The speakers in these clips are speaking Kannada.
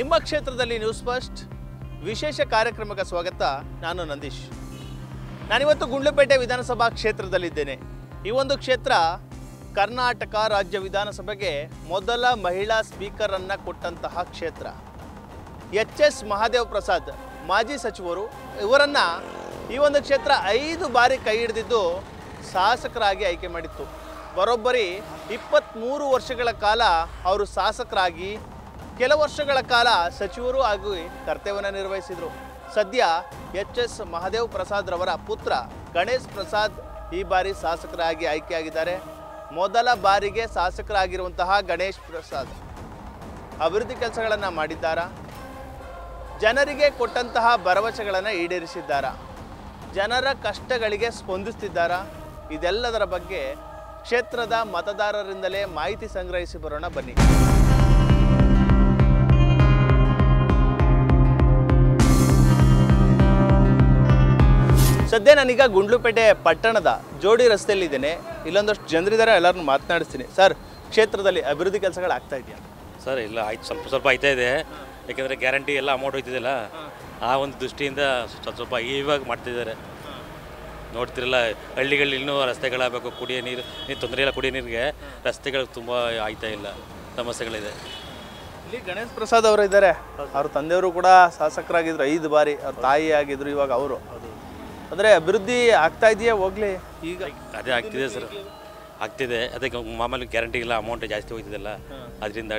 ನಿಮ್ಮ ಕ್ಷೇತ್ರದಲ್ಲಿ ನ್ಯೂಸ್ ಫಸ್ಟ್ ವಿಶೇಷ ಕಾರ್ಯಕ್ರಮಕ್ಕೆ ಸ್ವಾಗತ. ನಾನು ನಂದೀಶ್. ನಾನಿವತ್ತು ಗುಂಡ್ಲುಪೇಟೆ ವಿಧಾನಸಭಾ ಕ್ಷೇತ್ರದಲ್ಲಿದ್ದೇನೆ. ಈ ಒಂದು ಕ್ಷೇತ್ರ ಕರ್ನಾಟಕ ರಾಜ್ಯ ವಿಧಾನಸಭೆಗೆ ಮೊದಲ ಮಹಿಳಾ ಸ್ಪೀಕರ್ ಅನ್ನು ಕೊಟ್ಟಂತಹ ಕ್ಷೇತ್ರ. ಎಚ್.ಎಸ್. ಮಹಾದೇವ್ ಪ್ರಸಾದ್ ಮಾಜಿ ಸಚಿವರು, ಇವರನ್ನು ಈ ಒಂದು ಕ್ಷೇತ್ರ 5 ಬಾರಿ ಕೈ ಹಿಡಿದಿದ್ದು ಶಾಸಕರಾಗಿ ಆಯ್ಕೆ ಮಾಡಿತ್ತು. ಬರೋಬ್ಬರಿ 23 ವರ್ಷಗಳ ಕಾಲ ಅವರು ಶಾಸಕರಾಗಿ ಕೆಲ ವರ್ಷಗಳ ಕಾಲ ಸಚಿವರು ಆಗಿ ಕರ್ತವ್ಯವನ್ನು ನಿರ್ವಹಿಸಿದರು. ಸದ್ಯ ಎಚ್.ಎಸ್. ಮಹಾದೇವ್ ಪ್ರಸಾದ್ ರವರ ಪುತ್ರ ಗಣೇಶ್ ಪ್ರಸಾದ್ ಈ ಬಾರಿ ಶಾಸಕರಾಗಿ ಆಯ್ಕೆಯಾಗಿದ್ದಾರೆ. ಮೊದಲ ಬಾರಿಗೆ ಶಾಸಕರಾಗಿರುವಂತಹ ಗಣೇಶ್ ಪ್ರಸಾದ್ ಅಭಿವೃದ್ಧಿ ಕೆಲಸಗಳನ್ನು ಮಾಡಿದ್ದಾರಾ? ಜನರಿಗೆ ಕೊಟ್ಟಂತಹ ಭರವಸೆಗಳನ್ನು ಈಡೇರಿಸಿದ್ದಾರಾ? ಜನರ ಕಷ್ಟಗಳಿಗೆ ಸ್ಪಂದಿಸ್ತಿದ್ದಾರಾ? ಇದೆಲ್ಲದರ ಬಗ್ಗೆ ಕ್ಷೇತ್ರದ ಮತದಾರರಿಂದಲೇ ಮಾಹಿತಿ ಸಂಗ್ರಹಿಸಿ ಬರೋಣ ಬನ್ನಿ. ಸದ್ಯ ನಾನೀಗ ಗುಂಡ್ಲುಪೇಟೆ ಪಟ್ಟಣದ ಜೋಡಿ ರಸ್ತೆಯಲ್ಲಿದ್ದೇನೆ. ಇಲ್ಲೊಂದಷ್ಟು ಜನರಿದ್ದಾರೆ, ಎಲ್ಲರನ್ನು ಮಾತನಾಡಿಸ್ತೀನಿ. ಸರ್, ಕ್ಷೇತ್ರದಲ್ಲಿ ಅಭಿವೃದ್ಧಿ ಕೆಲಸಗಳು ಆಗ್ತಾ ಇದೆಯಾ? ಸರ್ ಇಲ್ಲ, ಆಯ್ತು, ಸ್ವಲ್ಪ ಆಯ್ತಾ ಇದೆ. ಯಾಕೆಂದರೆ ಗ್ಯಾರಂಟಿ ಎಲ್ಲ ಅಮೌಂಟ್ ಹೋಯ್ತಿದೆಯಲ್ಲ, ಆ ಒಂದು ದೃಷ್ಟಿಯಿಂದ ಸ್ವಲ್ಪ ಇವಾಗ ಮಾಡ್ತಿದ್ದಾರೆ. ನೋಡ್ತಿರಲ್ಲ, ಹಳ್ಳಿಗಳಲ್ಲಿ ಇನ್ನೂ ರಸ್ತೆಗಳಾಗಬೇಕು, ಕುಡಿಯೋ ನೀರು ತೊಂದರೆ ಇಲ್ಲ. ಕುಡಿಯೋ ನೀರಿಗೆ ರಸ್ತೆಗಳು ತುಂಬ ಆಯ್ತಾ ಇಲ್ಲ, ಸಮಸ್ಯೆಗಳಿದೆ. ಇಲ್ಲಿ ಗಣೇಶ್ ಪ್ರಸಾದ್ ಅವರು ಇದ್ದಾರೆ. ಅವ್ರ ತಂದೆಯವರು ಕೂಡ ಶಾಸಕರಾಗಿದ್ರು 5 ಬಾರಿ. ಅವ್ರ ತಾಯಿ ಆಗಿದ್ರು, ಇವಾಗ ಅವರು. ಅಂದರೆ ಅಭಿವೃದ್ಧಿ ಆಗ್ತಾ ಇದೆಯಾ? ಹೋಗ್ಲಿ, ಈಗ ಅದೇ ಆಗ್ತಿದೆ ಸರ್, ಆಗ್ತಿದೆ. ಅದಕ್ಕೆ ಮಾಮೂಲಿ ಗ್ಯಾರಂಟಿಗೆಲ್ಲ ಅಮೌಂಟ್ ಜಾಸ್ತಿ ಹೋಗ್ತಿದೆಯಲ್ಲ, ಅದರಿಂದ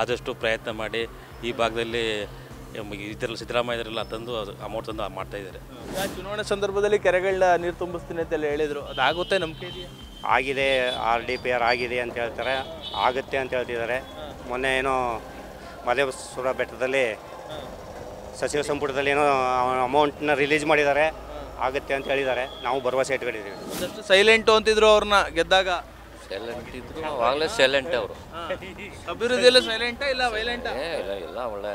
ಆದಷ್ಟು ಪ್ರಯತ್ನ ಮಾಡಿ ಈ ಭಾಗದಲ್ಲಿ ಇದರಲ್ಲಿ ಸಿದ್ದರಾಮಯ್ಯರೆಲ್ಲ ತಂದು ಅಮೌಂಟ್ ತಂದು ಮಾಡ್ತಾಯಿದ್ದಾರೆ. ಚುನಾವಣೆ ಸಂದರ್ಭದಲ್ಲಿ ಕೆರೆಗಳನ್ನ ನೀರು ತುಂಬಿಸ್ತೀನಿ ಅಂತೆಲ್ಲ ಹೇಳಿದರು. ಅದಾಗುತ್ತೆ, ನಂಬಿಕೆ ಇದೆಯಾ? ಆಗಿದೆ, RDPR ಆಗಿದೆ ಅಂತ ಹೇಳ್ತಾರೆ, ಆಗುತ್ತೆ ಅಂತ ಹೇಳ್ತಿದ್ದಾರೆ. ಮೊನ್ನೆ ಏನೋ ಮಹದೇಶ್ವರ ಬೆಟ್ಟದಲ್ಲಿ ಸಚಿವ ಸಂಪುಟದಲ್ಲಿ ಏನೋ ಅಮೌಂಟನ್ನ ರಿಲೀಸ್ ಮಾಡಿದ್ದಾರೆ, ಆಗುತ್ತೆ ಅಂತ ಹೇಳಿದ್ದಾರೆ. ನಾವು ಭರವಸೆ ಇಟ್ಕೊಂಡಿದ್ದೀವಿ. ಒಂದಷ್ಟು ಸೈಲೆಂಟು ಅಂತಿದ್ರು ಅವ್ರನ್ನ ಗೆದ್ದಾಗ. ಸೈಲೆಂಟ್ ಇದ್ರು, ಆವಾಗಲೇ ಸೈಲೆಂಟ್ ಅವರು. ಅಭಿವೃದ್ಧಿಯಲ್ಲೂ ಸೈಲೆಂಟಾ ಇಲ್ಲ ವೈಲೆಂಟಾ? ಇಲ್ಲ, ಒಳ್ಳೆ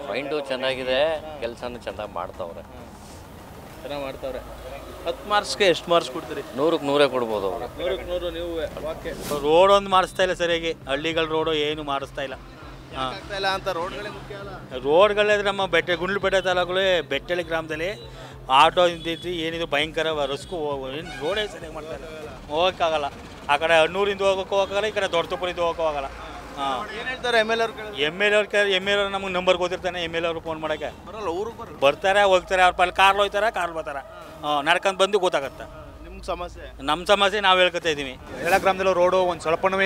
ಮೈಂಡು ಚೆನ್ನಾಗಿದೆ, ಕೆಲಸನೂ ಚೆನ್ನಾಗಿ ಮಾಡ್ತಾವ್ರೆ. ಚೆನ್ನಾಗಿ ಮಾಡ್ತಾವ್ರೆ. 10 ಮಾರ್ಕ್ಸ್ಗೆ ಎಷ್ಟು ಮಾರ್ಕ್ಸ್ ಕೊಡ್ತೀರಿ? 100ಕ್ಕೆ 100 ಕೊಡ್ಬೋದು ಅವರು. 100ಕ್ಕೆ 100 ನೀವು. ಓಕೆ. ರೋಡ್ ಒಂದು ಮಾಡಿಸ್ತಾ ಇಲ್ಲ ಸರಿಯಾಗಿ, ಹಳ್ಳಿಗಳ ರೋಡು ಏನು ಮಾಡಿಸ್ತಾ ಇಲ್ಲ. ಆಗ್ತಾ ಇಲ್ಲ ಅಂತ ರೋಡ್ಗಳೇ ಮುಖ್ಯ ಅಲ್ಲ. ರೋಡ್ಗಳೇ ನಮ್ಮ ಗುಂಡ್ಲುಪೇಟೆ ತಾಲೂಕಲ್ಲಿ ಬೆಟ್ಟಳ್ಳಿ ಗ್ರಾಮದಲ್ಲಿ ಆಟೋ ಇಂದಿದ್ದು ಏನಿದು ಭಯಂಕರ ರಸ್ಕು, ಏನು ರೋಡೇ ಸರಿಯಾಗಿ ಮಾಡ್ತಾ ಇಲ್ಲ. ಹೋಗೋಕ್ಕಾಗಲ್ಲ. ಆ ಕಡೆ ಹಣ್ಣೂರಿಂದ ಹೋಗೋಕ್ಕೂ ಹೋಗಲ್ಲ, ಈ ಕಡೆ ದೊಡ್ಡತುಪ್ಪರಿಂದ ಹೋಗೋಕ್ಕೂ ಹೋಗಲ್ಲ. ಹಾಂ, ಏನು ಹೇಳ್ತಾರೆ ಎಮ್ ಎಲ್ ಅವ್ರು ನಮಗೆ ನಂಬರ್ ಗೊತ್ತಿರ್ತಾನೆ. ಎಮ್.ಎಲ್.ಎ ಅವ್ರು ಫೋನ್ ಮಾಡೋಕ್ಕೆ ಬರಲ್ಲ, ಊರಿಗೆ ಬರ್ತಾರೆ, ಹೋಗ್ತಾರೆ. ಅವ್ರ ಪಲ್ಲಿ ಕಾರ್ ಹೋಗ್ತಾರೆ, ಕಾರ್ ಬರ್ತಾರೆ. ನಡ್ಕೊಂಡು ಬಂದು ಗೊತ್ತಾಗತ್ತೆ ನಿಮ್ಮ ಸಮಸ್ಯೆ. ನಮ್ಮ ಸಮಸ್ಯೆ ನಾವು ಹೇಳ್ಕೊತಾ ಇದ್ದೀವಿ. ಎಲ್ಲ ಗ್ರಾಮದಲ್ಲೂ ರೋಡು ಒಂದು ಸ್ವಲ್ಪನೂ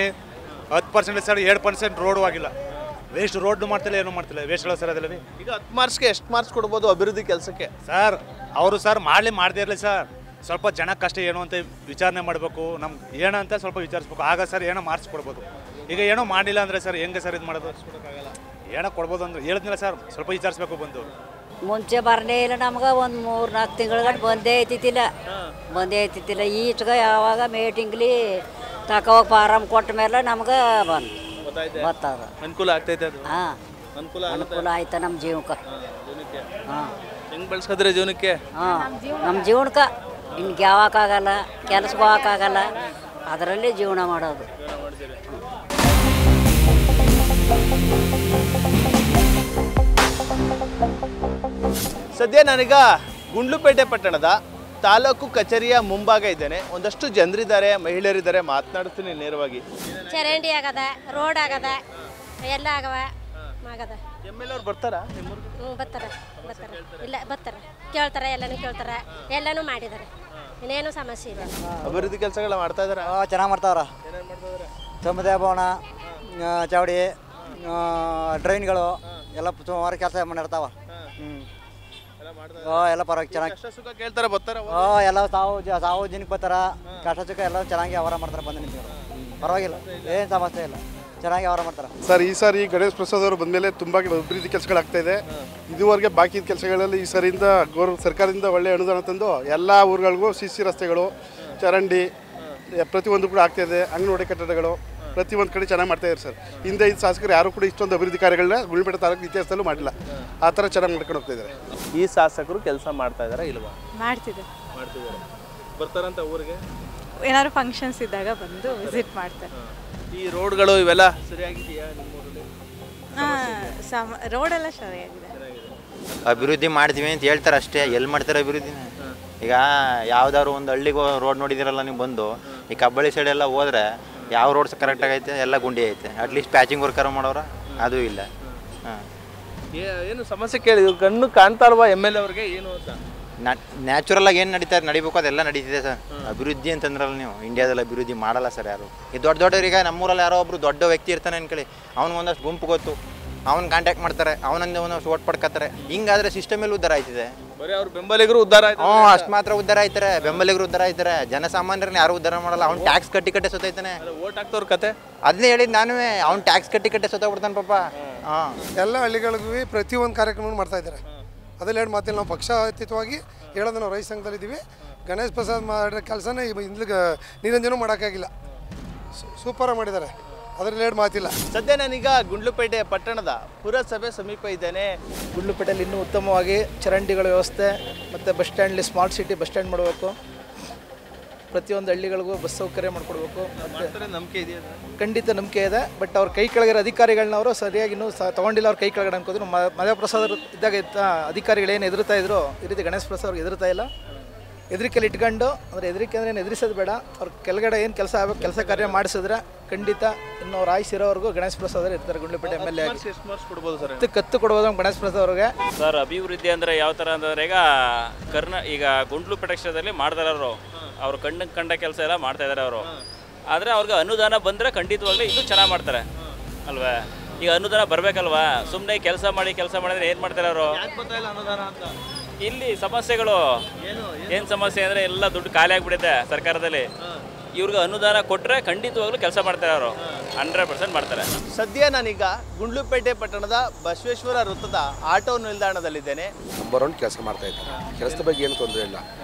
10% ಸರ್, 7% ರೋಡು ಆಗಿಲ್ಲ. ವೇಸ್ಟ್ ರೋಡ್ ಮಾಡ್ತಿಲ್ಲ, ಏನೂ ಮಾಡ್ತಿಲ್ಲ, ವೇಸ್ಟ್ ಎಲ್ಲ ಸರ್. ಅದರಲ್ಲಿ ಈಗ 10 ಮಾರ್ಕ್ಸ್ಗೆ ಎಷ್ಟು ಮಾರ್ಕ್ಸ್ ಕೊಡ್ಬೋದು ಅಭಿವೃದ್ಧಿ ಕೆಲಸಕ್ಕೆ? ಸರ್, ಅವರು ಸರ್ ಮಾಡದೇ ಇರಲಿ ಸರ್. ಸ್ವಲ್ಪ ಜನ ಕಷ್ಟ ಏನು ಅಂತ ವಿಚಾರಣೆ ಮಾಡಬೇಕು, ನಮ್ಗೆ ಏನೋ ಅಂತ ಸ್ವಲ್ಪ ವಿಚಾರಿಸ್ಬೇಕು. ಆಗ ಸರ್ ಏನೋ ಮಾರ್ಕ್ಸ್ ಕೊಡ್ಬೋದು. ಈಗ ಏನೋ ಮಾಡಿಲ್ಲ ಅಂದರೆ ಸರ್ ಹೆಂಗೆ ಸರ್ ಇದು ಮಾಡೋದು? ಏನೋ ಕೊಡ್ಬೋದು ಅಂದ್ರೆ ಹೇಳಿದ್ನಿಲ್ಲ ಸರ್, ಸ್ವಲ್ಪ ವಿಚಾರಿಸ್ಬೇಕು ಬಂದು. ಮುಂಚೆ ಬರಲೇ ಇಲ್ಲ ನಮ್ಗೆ, ಒಂದು 3-4 ತಿಂಗಳು ಬಂದೇ ಐತಿತ್ತಿಲ್ಲ. ಈಚೆಗೆ ಯಾವಾಗ ಮೀಟಿಂಗ್ಲಿ ತಕೋಗಿ ಫಾರಮ್ ಕೊಟ್ಟ ಮೇಲೆ ನಮ್ಗೆ ಬರ್ತದ. ಅನುಕೂಲ ಆಗ್ತೈತೆ ಅದು? ಹಾಂ, ಅನುಕೂಲ ಆಯ್ತಾ ನಮ್ಮ ಜೀವಕ್ಕೆ. ಹಾಂ, ಹೆಂಗೆ ಬೆಳೆಸ್ಕೊದ್ರೆ ಜೀವನಕ್ಕೆ? ಹಾಂ, ನಮ್ಮ ಜೀವನಕ್ಕೆ ಇನ್ಗೆ ಯಾವಾಗಲ್ಲ, ಕೆಲ್ಸಕ್ಕೆ ಹೋಗೋಕ್ಕಾಗಲ್ಲ, ಅದರಲ್ಲೇ ಜೀವನ ಮಾಡೋದು. ಸದ್ಯ ನಾನೀಗ ಗುಂಡ್ಲುಪೇಟೆ ಪಟ್ಟಣದ ತಾಲೂಕು ಕಚೇರಿಯ ಮುಂಭಾಗ ಇದ್ದೇನೆ. ಒಂದಷ್ಟು ಜನರಿದ್ದಾರೆ, ಮಹಿಳೆಯರಿದ್ದಾರೆ, ಮಾತನಾಡ್ತೀನಿ ನೇರವಾಗಿ. ಚರಂಡಿ ಆಗದ, ರೋಡ್ ಆಗದ, ಎಲ್ಲ ಆಗವ ಆಗದ. ಎಮ್.ಎಲ್.ಎ ಅವ್ರು ಬರ್ತಾರಾ? ಬರ್ತಾರೆ. ಇಲ್ಲ, ಬರ್ತಾರೆ, ಕೇಳ್ತಾರೆ, ಎಲ್ಲನೂ ಮಾಡಿದ್ದಾರೆ. ಇನ್ನೇನು ಸಮಸ್ಯೆ ಇಲ್ಲ. ಅಭಿವೃದ್ಧಿ ಕೆಲಸಗಳ ಮಾಡ್ತಾ ಇದಾರೆ. ಚೆನ್ನಾಗಿ ಮಾಡ್ತಾವ್ರ. ಸಮುದಾಯ ಭವನ, ಚೌಡಿ, ಡ್ರೈನ್ಗಳು ಎಲ್ಲ ಸುಮಾರು ಕೆಲಸ ಮಾಡಿರ್ತಾವ. ಎಲ್ಲ ಪರವಾಗಿ ಚೆನ್ನಾಗಿ ಕೇಳ್ತಾರೆ, ಬರ್ತಾರೆ. ಎಲ್ಲ ಸಾರ್ವಜನಿಕ ಬರ್ತಾರ, ಕಷ್ಟ ಸುಖ ಎಲ್ಲ ಚೆನ್ನಾಗಿ ವ್ಯವಹಾರ ಮಾಡ್ತಾರೆ. ಬಂದು ನಿಂತ್ಕೊಂಡು ಪರವಾಗಿಲ್ಲ, ಏನು ಸಮಸ್ಯೆ ಇಲ್ಲ, ಚೆನ್ನಾಗಿ ವ್ಯವಹಾರ ಮಾಡ್ತಾರೆ. ಸರ್, ಈ ಸಾರಿ ಗಣೇಶ್ ಪ್ರಸಾದ್ ಅವರು ಬಂದಮೇಲೆ ತುಂಬ ಅಭಿವೃದ್ಧಿ ಕೆಲಸಗಳಾಗ್ತಾ ಇದೆ. ಇದುವರೆಗೆ ಬಾಕಿ ಇದ್ದ ಕೆಲಸಗಳಲ್ಲಿ ಈ ಸರಿಯಿಂದ ಸರ್ಕಾರದಿಂದ ಒಳ್ಳೆಯ ಅನುದಾನ ತಂದು ಎಲ್ಲ ಊರುಗಳಿಗೂ CC ರಸ್ತೆಗಳು, ಚರಂಡಿ ಪ್ರತಿಯೊಂದು ಕೂಡ ಆಗ್ತಾಯಿದೆ. ಅಂಗನವಾಡಿ ಕಟ್ಟಡಗಳು ಪ್ರತಿಯೊಂದು ಕಡೆ ಚೆನ್ನಾಗಿ ಮಾಡ್ತಾಯಿದ್ದಾರೆ ಸರ್. ಹಿಂದೆ ಈ ಶಾಸಕರು ಯಾರು ಕೂಡ ಇಷ್ಟೊಂದು ಅಭಿವೃದ್ಧಿ ಕಾರ್ಯಗಳನ್ನ ಗುಂಡ್ಲುಪೇಟೆ ತಾಲೂಕು ಇತಿಹಾಸದಲ್ಲೂ ಮಾಡಿಲ್ಲ. ಆ ಥರ ಚೆನ್ನಾಗಿ ಮಾಡ್ಕೊಂಡು ಹೋಗ್ತಾ ಇದ್ದಾರೆ. ಈ ಶಾಸಕರು ಕೆಲಸ ಮಾಡ್ತಾ ಇದ್ದಾರಾ ಇಲ್ವಾ? ಮಾಡ್ತಿದ್ದಾರೆ. ಬರ್ತಾರಂತ ಊರಿಗೆ ಏನಾದ್ರು ಫಂಕ್ಷನ್ಸ್ ಇದ್ದಾಗ ಬಂದು ವಿಸಿಟ್ ಮಾಡ್ತಾರೆ. ಈ ರೋಡ್ಗಳು ಇವೆಲ್ಲ ಸರಿಯಾಗಿದೆಯಾ ನಿಮ್ಮ ಊರಲ್ಲಿ? ರೋಡೆಲ್ಲ ಸರಿಯಾಗಿದೆ. ಅಭಿವೃದ್ಧಿ ಮಾಡ್ತೀವಿ ಅಂತ ಹೇಳ್ತಾರೆ ಅಷ್ಟೇ, ಎಲ್ಲಿ ಮಾಡ್ತಾರೆ ಅಭಿವೃದ್ಧಿನ? ಈಗ ಯಾವ್ದಾದ್ರು ಒಂದು ಹಳ್ಳಿಗೆ ರೋಡ್ ನೋಡಿದಿರಲ್ಲ ನೀವು ಬಂದು, ಈ ಕಬ್ಬಳ್ಳಿ ಸೈಡ್ ಎಲ್ಲ ಹೋದ್ರೆ ಯಾವ ರೋಡ್ಸ್ ಕರೆಕ್ಟಾಗಿ ಐತೆ, ಎಲ್ಲ ಗುಂಡಿ ಐತೆ. ಅಟ್ಲೀಸ್ಟ್ ಪ್ಯಾಚಿಂಗ್ ವರ್ಕರ್ ಮಾಡೋರ ಅದು ಇಲ್ಲ. ಹಾಂ, ಏನು ಸಮಸ್ಯೆ ಕೇಳಿ ಕಣ್ಣು ಕಾಣ್ತಾ ಅಲ್ವಾ MLA ಅವ್ರಿಗೆ ಏನು ಅಂತ? ನ್ಯಾಚುರಲ್ ಆಗಿ ಏನು ನಡೀಬೇಕು ಅದೆಲ್ಲ ನಡೀತಿದೆ ಸರ್. ಅಭಿವೃದ್ಧಿ ಅಂತಂದ್ರಲ್ಲ ನೀವು, ಇಂಡಿಯಾದಲ್ಲಿ ಅಭಿವೃದ್ಧಿ ಮಾಡಲ್ಲ ಸರ್ ಯಾರು. ಈ ದೊಡ್ಡವ್ರಿಗೆ ನಮ್ಮೂರಲ್ಲಿ ಯಾರೋ ಒಬ್ರು ದೊಡ್ಡ ವ್ಯಕ್ತಿ ಇರ್ತಾನೆ ಅನ್ಕೊಳ್ಳಿ, ಅವ್ನಿಗೊಂದಷ್ಟು ಗುಂಪು ಗೊತ್ತು, ಅವ್ನು ಕಾಂಟ್ಯಾಕ್ಟ್ ಮಾಡ್ತಾರೆ, ಅವನಂದೇ ಒಂದಷ್ಟು ಓಟ್ ಪಡ್ಕೊತಾರೆ. ಹಿಂಗಾದ್ರೆ ಸಿಸ್ಟಮ್ ಎಲ್ಲ ಉದ್ಧಾರ ಆಯ್ತಿದೆ. ಬರೀ ಅವ್ರ ಬೆಂಬಲಿಗರು ಉದ್ಧಾರ ಆಯ್ತು. ಅಷ್ಟು ಮಾತ್ರ ಉದ್ಧಾರ ಆಯ್ತಾರೆ, ಬೆಂಬಲಿಗರು ಉದ್ಧಾರ ಆಯ್ತಾರೆ, ಜನಸಾಮಾನ್ಯರನ್ನ ಯಾರು ಉದ್ಧಾರ ಮಾಡಲ್ಲ. ಅವ್ನು ಟ್ಯಾಕ್ಸ್ ಕಟ್ಟಿ ಸೊತ್ತೈತಾನೆ. ಓಟ್ ಹಾಕ್ತವ್ರ ಕತೆ ಅದನ್ನೇ ಹೇಳಿದ್ ನಾನು, ಅವ್ನು ಟ್ಯಾಕ್ಸ್ ಕಟ್ಟಿ ಸೊತ್ತೋಗ್ಬಿಡ್ತಾನೆ ಪಾಪ. ಹಾಂ, ಎಲ್ಲ ಹಳ್ಳಿಗಳಿಗೂ ಪ್ರತಿಯೊಂದು ಕಾರ್ಯಕ್ರಮ ಮಾಡ್ತಾ ಇದ್ದಾರೆ. ಅದ್ರಲ್ಲಿ ಎರಡು ಮಾತಿಲ್ಲ, ನಾವು ಪಕ್ಷಾತೀತವಾಗಿ ಹೇಳೋದು, ನಾವು ರೈತ ಸಂಘದಲ್ಲಿದ್ದೀವಿ. ಗಣೇಶ್ ಪ್ರಸಾದ್ ಮಾಡೋ ಕೆಲಸನೇ ಇಲ್ಲಿಗೆ ನಿರಂಜನೂ ಮಾಡೋಕ್ಕಾಗಿಲ್ಲ, ಸೂಪರಾಗಿ ಮಾಡಿದ್ದಾರೆ. ಅದರಲ್ಲಿ ಎರಡು ಮಾತಿಲ್ಲ. ಸದ್ಯ ನಾನೀಗ ಗುಂಡ್ಲುಪೇಟೆ ಪಟ್ಟಣದ ಪುರಸಭೆ ಸಮೀಪ ಇದ್ದೇನೆ. ಗುಂಡ್ಲುಪೇಟೆಯಲ್ಲಿ ಇನ್ನೂ ಉತ್ತಮವಾಗಿ ಚರಂಡಿಗಳ ವ್ಯವಸ್ಥೆ ಮತ್ತು ಬಸ್ ಸ್ಟ್ಯಾಂಡ್ಲಿ ಸ್ಮಾರ್ಟ್ ಸಿಟಿ ಬಸ್ ಸ್ಟ್ಯಾಂಡ್ ಮಾಡಬೇಕು. ಪ್ರತಿಯೊಂದು ಹಳ್ಳಿಗಳಿಗೂ ಬಸ್ ಸೌಕರ್ಯ ಮಾಡಿಕೊಡ್ಬೇಕು. ಮತ್ತು ನಂಬಿಕೆ ಇದೆಯಾ? ಖಂಡಿತ ನಂಬಿಕೆ ಇದೆ. ಬಟ್ ಅವ್ರ ಕೈ ಕೆಳಗಿರೋ ಅಧಿಕಾರಿಗಳನ್ನ ಅವರು ಸರಿಯಾಗಿ ಇನ್ನೂ ತೊಗೊಂಡಿಲ್ಲ. ಅವ್ರ ಕೈ ಕೆಳಗಡೆ ಅನ್ಕೋದ್ರು. ಮದೇವ ಪ್ರಸಾದ್ ಇದ್ದಾಗ ಅಧಿಕಾರಿಗಳೇನು ಎದುರುತ್ತಾ ಇದ್ರು, ಈ ರೀತಿ ಗಣೇಶ್ ಪ್ರಸಾದ್ ಅವ್ರಿಗೆ ಎದುರುತ್ತಾ ಇಲ್ಲ. ಎದುರಿಕೆಯಲ್ಲಿ ಇಟ್ಕೊಂಡು, ಅಂದರೆ ಎದುರಿಕೆ ಅಂದರೆ ಏನು ಎದುರಿಸೋದು ಬೇಡ, ಅವ್ರ ಕೆಳಗಡೆ ಏನು ಕೆಲಸ ಆಗಬೇಕು ಕೆಲಸ ಕಾರ್ಯ ಮಾಡಿಸಿದ್ರೆ ಖಂಡಿತ ಇನ್ನು ಅವ್ರು ಆಯ್ಸಿರೋವರೆಗೂ ಗಣೇಶ್ ಪ್ರಸಾದ್ ಅವರು ಇರ್ತಾರೆ ಗುಂಡ್ಲುಪೇಟೆ MLA ಆಗಿ. ಕತ್ತು ಕೊಡ್ಬೋದು ಗಣೇಶ್ ಪ್ರಸಾದ್ ಅವ್ರಿಗೆ. ಸರ್, ಅಭಿವೃದ್ಧಿ ಅಂದರೆ ಯಾವ ಥರ ಅಂತಂದರೆ ಈಗ ಗುಂಡ್ಲುಪೇಟೆ ಕ್ಷೇತ್ರದಲ್ಲಿ ಮಾಡ್ತಾರೆ ಅವರು ಕಣ್ಣಿಗೆ ಕಂಡ ಕೆಲಸ ಎಲ್ಲ ಮಾಡ್ತಾ ಇದ್ದಾರೆ ಅವರು. ಆದರೆ ಅವ್ರಿಗೆ ಅನುದಾನ ಬಂದರೆ ಖಂಡಿತವಾಗ್ಲೂ ಇನ್ನೂ ಚೆನ್ನಾಗಿ ಮಾಡ್ತಾರೆ ಅಲ್ವಾ? ಈಗ ಅನುದಾನ ಬರಬೇಕಲ್ವಾ? ಸುಮ್ಮನೆ ಕೆಲಸ ಮಾಡಿದ್ರೆ ಏನು ಮಾಡ್ತಾರೆ ಅವರು? ಇಲ್ಲಿ ಸಮಸ್ಯೆಗಳು ಏನು ಸಮಸ್ಯೆ ಅಂದರೆ ಎಲ್ಲ ದುಡ್ಡು ಖಾಲಿ ಆಗಿಬಿಡುತ್ತೆ ಸರ್ಕಾರದಲ್ಲಿ. ಇವ್ರಿಗೆ ಅನುದಾನ ಕೊಟ್ಟರೆ ಖಂಡಿತವಾಗ್ಲೂ ಕೆಲಸ ಮಾಡ್ತಾರೆ ಅವರು, 100% ಮಾಡ್ತಾರೆ. ಸದ್ಯ ನಾನೀಗ ಗುಂಡ್ಲುಪೇಟೆ ಪಟ್ಟಣದ ಬಸವೇಶ್ವರ ವೃತ್ತದ ಆಟೋ ನಿಲ್ದಾಣದಲ್ಲಿದ್ದೇನೆ. ನಂಬರ್ 1 ಕೆಲಸ ಮಾಡ್ತಾ ಇದ್ದಾರೆ. ಕೆಲಸದ ಬಗ್ಗೆ ಏನು ತೊಂದರೆ ಇಲ್ಲ.